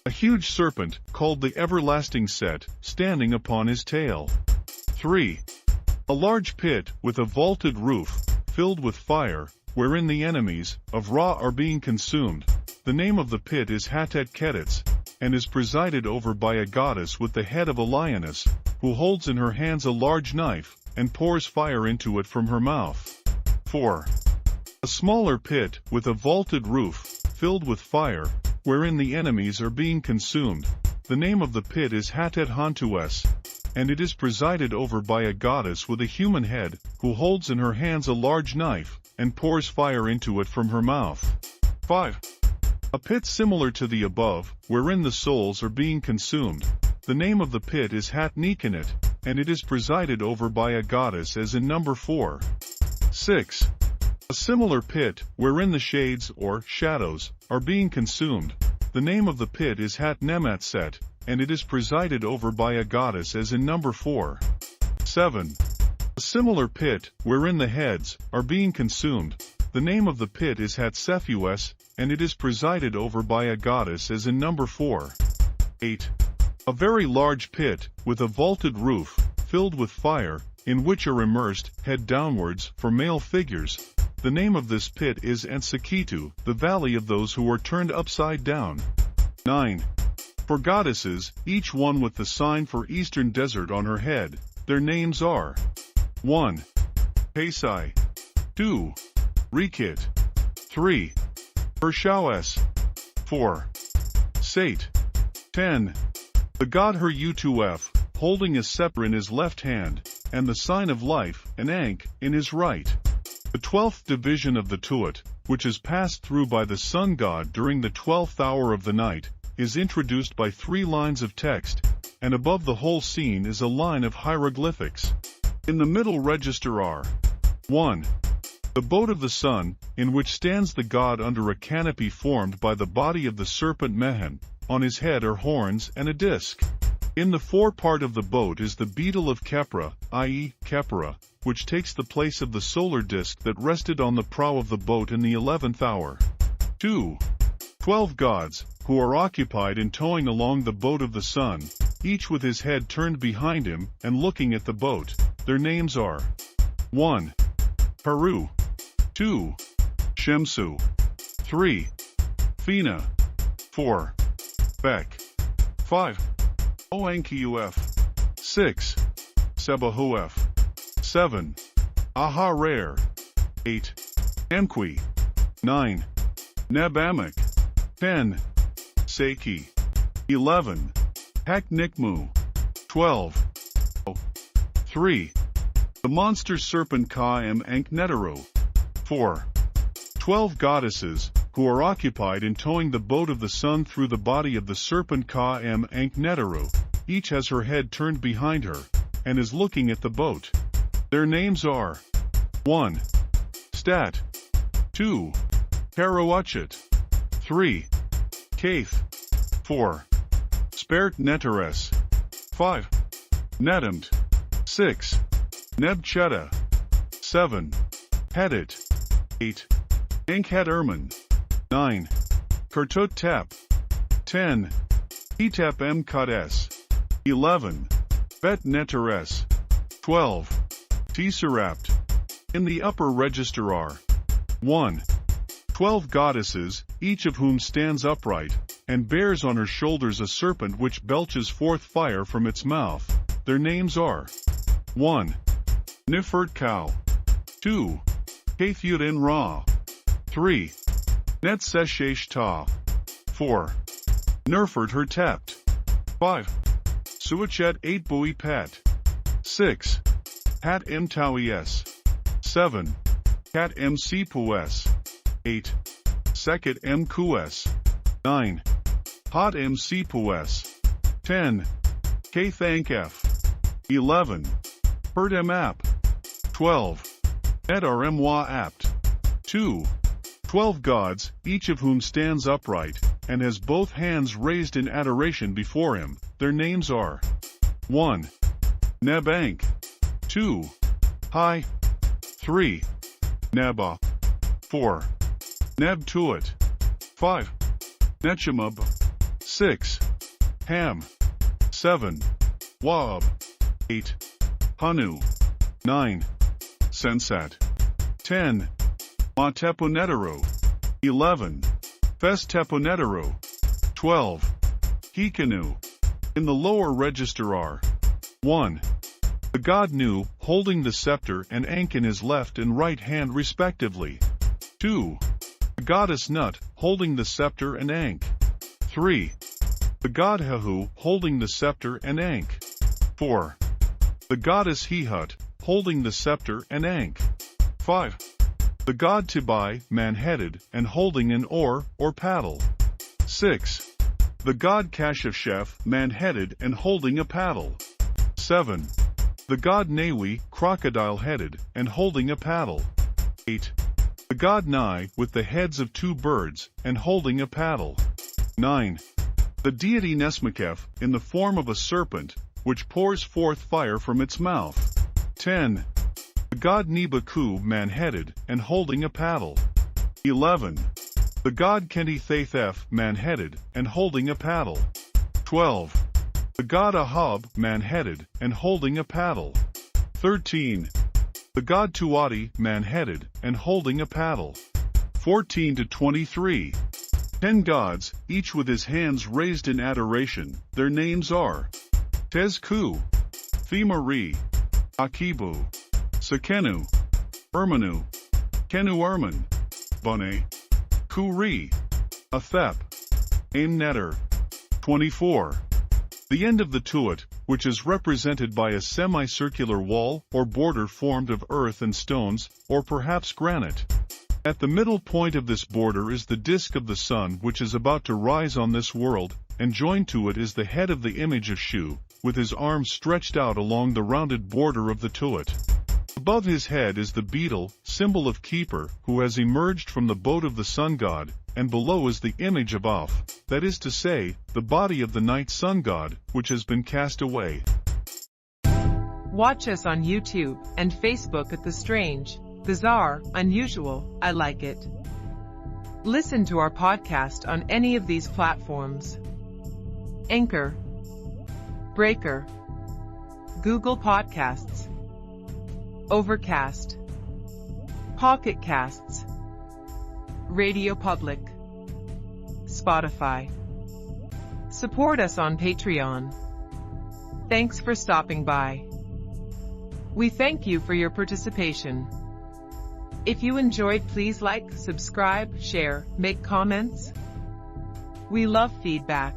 A huge serpent, called the Everlasting Set, standing upon his tail. 3. A large pit, with a vaulted roof, filled with fire, wherein the enemies of Ra are being consumed. The name of the pit is Hatet Ketets, and is presided over by a goddess with the head of a lioness, who holds in her hands a large knife, and pours fire into it from her mouth. 4. A smaller pit, with a vaulted roof, filled with fire, wherein the enemies are being consumed. The name of the pit is Hatet Hantues, and it is presided over by a goddess with a human head, who holds in her hands a large knife, and pours fire into it from her mouth. 5. A pit similar to the above, wherein the souls are being consumed. The name of the pit is Hat Nikanit, and it is presided over by a goddess as in number 4. 6. A similar pit, wherein the shades, or shadows, are being consumed. The name of the pit is Hat Nematset, and it is presided over by a goddess as in number 4. 7. A similar pit, wherein the heads, are being consumed. The name of the pit is Hatsephues, and it is presided over by a goddess as in number 4. 8. A very large pit, with a vaulted roof, filled with fire, in which are immersed, head downwards, for male figures. The name of this pit is Antsakitu, the valley of those who are turned upside down. 9. For goddesses, each one with the sign for eastern desert on her head, their names are 1. Pesai. 2. Rikit. 3. Hershaues. 4. Seti. 10. The god Her-U-2F, holding a scepter in his left hand, and the sign of life, an Ankh, in his right. The 12th division of the Tuat, which is passed through by the sun god during the 12th hour of the night, is introduced by 3 lines of text, and above the whole scene is a line of hieroglyphics. In the middle register are 1. The boat of the sun, in which stands the god under a canopy formed by the body of the serpent Mehen, on his head are horns and a disc. In the forepart of the boat is the beetle of Khepra, i.e., Khepra, which takes the place of the solar disk that rested on the prow of the boat in the 11th hour. 2. 12 gods, who are occupied in towing along the boat of the sun, each with his head turned behind him and looking at the boat. Their names are 1. Heru. 2. Shemsu. 3. Fina. 4. Bek. 5. Oankuf. 6. Sebahuf. 7. Aharer. 8. Emqui. 9. Nebamek. 10. Seki. 11. Haknikmu. 12. 3. The monster serpent Ka-M Ankh-Neteru. 4. 12 goddesses, who are occupied in towing the boat of the sun through the body of the serpent Ka-M Ankh-Neteru. Each has her head turned behind her, and is looking at the boat. Their names are 1. Stat. 2. Karawachet. 3. Kaith. 4. Spert Neteres. 5. Netamt. 6. Nebcheta. 7. Hedit. 8. Ankhet Erman. 9. Kertut Tap. 10. Etap M Kades. 11. Bet Neteres. 12. Tesserapt. In the upper register are 1. 12 goddesses, each of whom stands upright, and bears on her shoulders a serpent which belches forth fire from its mouth. Their names are 1. Nifert Cow. 2. Kathudin Ra. 3. Netseshesh Ta. 4. Nerfert Her Tept. 5. Suachet 8 Bui Pet. 6. Hat M Tawies. 7. Cat M Pues. 8. Seket M Kues. 9. Hot M Pues. 10. Kathankf. 11. Herd M App. 12. Ed R M Wa Apt. 2. 12 gods, each of whom stands upright, and has both hands raised in adoration before him. Their names are 1. Nebank. 2. Hai. 3. Neba. 4. Nebtuat. 5. Nechemub. 6. Ham. 7. Waab. 8. Hanu. 9. Sensat. 10. Matepuneteru. 11. Festepuneteru. 12. Hikanu. In the lower register are 1. The god Nu, holding the scepter and Ankh in his left and right hand respectively. 2. The goddess Nut, holding the scepter and Ankh. 3. The god Hehu, holding the scepter and Ankh. 4. The goddess Hehut, holding the scepter and Ankh. 5. The god Tibai, man-headed, and holding an oar, or paddle. 6. The god Kashafshef, man-headed and holding a paddle. 7. The god Nawi, crocodile-headed, and holding a paddle. 8. The god Nai, with the heads of 2 birds, and holding a paddle. 9. The deity Nesmakef, in the form of a serpent, which pours forth fire from its mouth. 10. The god Nebaku, man-headed, and holding a paddle. 11. The god Kenti-Thathef, man-headed, and holding a paddle. 12. The god Ahab, man-headed, and holding a paddle. 13. The god Tuati, man-headed, and holding a paddle. 14 to 23. 10 gods, each with his hands raised in adoration. Their names are Tezku, Themari, Akibu, Sekenu, Ermanu, Kenu Erman, Bane, Kuri, Athep, Aimneter, 24. The end of the tuat, which is represented by a semicircular wall or border formed of earth and stones, or perhaps granite. At the middle point of this border is the disk of the sun which is about to rise on this world, and joined to it is the head of the image of Shu, with his arms stretched out along the rounded border of the tuat. Above his head is the beetle, symbol of keeper, who has emerged from the boat of the sun god, and below is the image of Auf, that is to say, the body of the night sun god, which has been cast away. Watch us on YouTube and Facebook at The Strange, Bizarre, Unusual, I Like It. Listen to our podcast on any of these platforms: Anchor, Breaker, Google Podcasts, Overcast, Pocket Casts, RadioPublic, Spotify. Support us on Patreon. Thanks for stopping by. We thank you for your participation. If you enjoyed, please like, subscribe, share, make comments. We love feedback.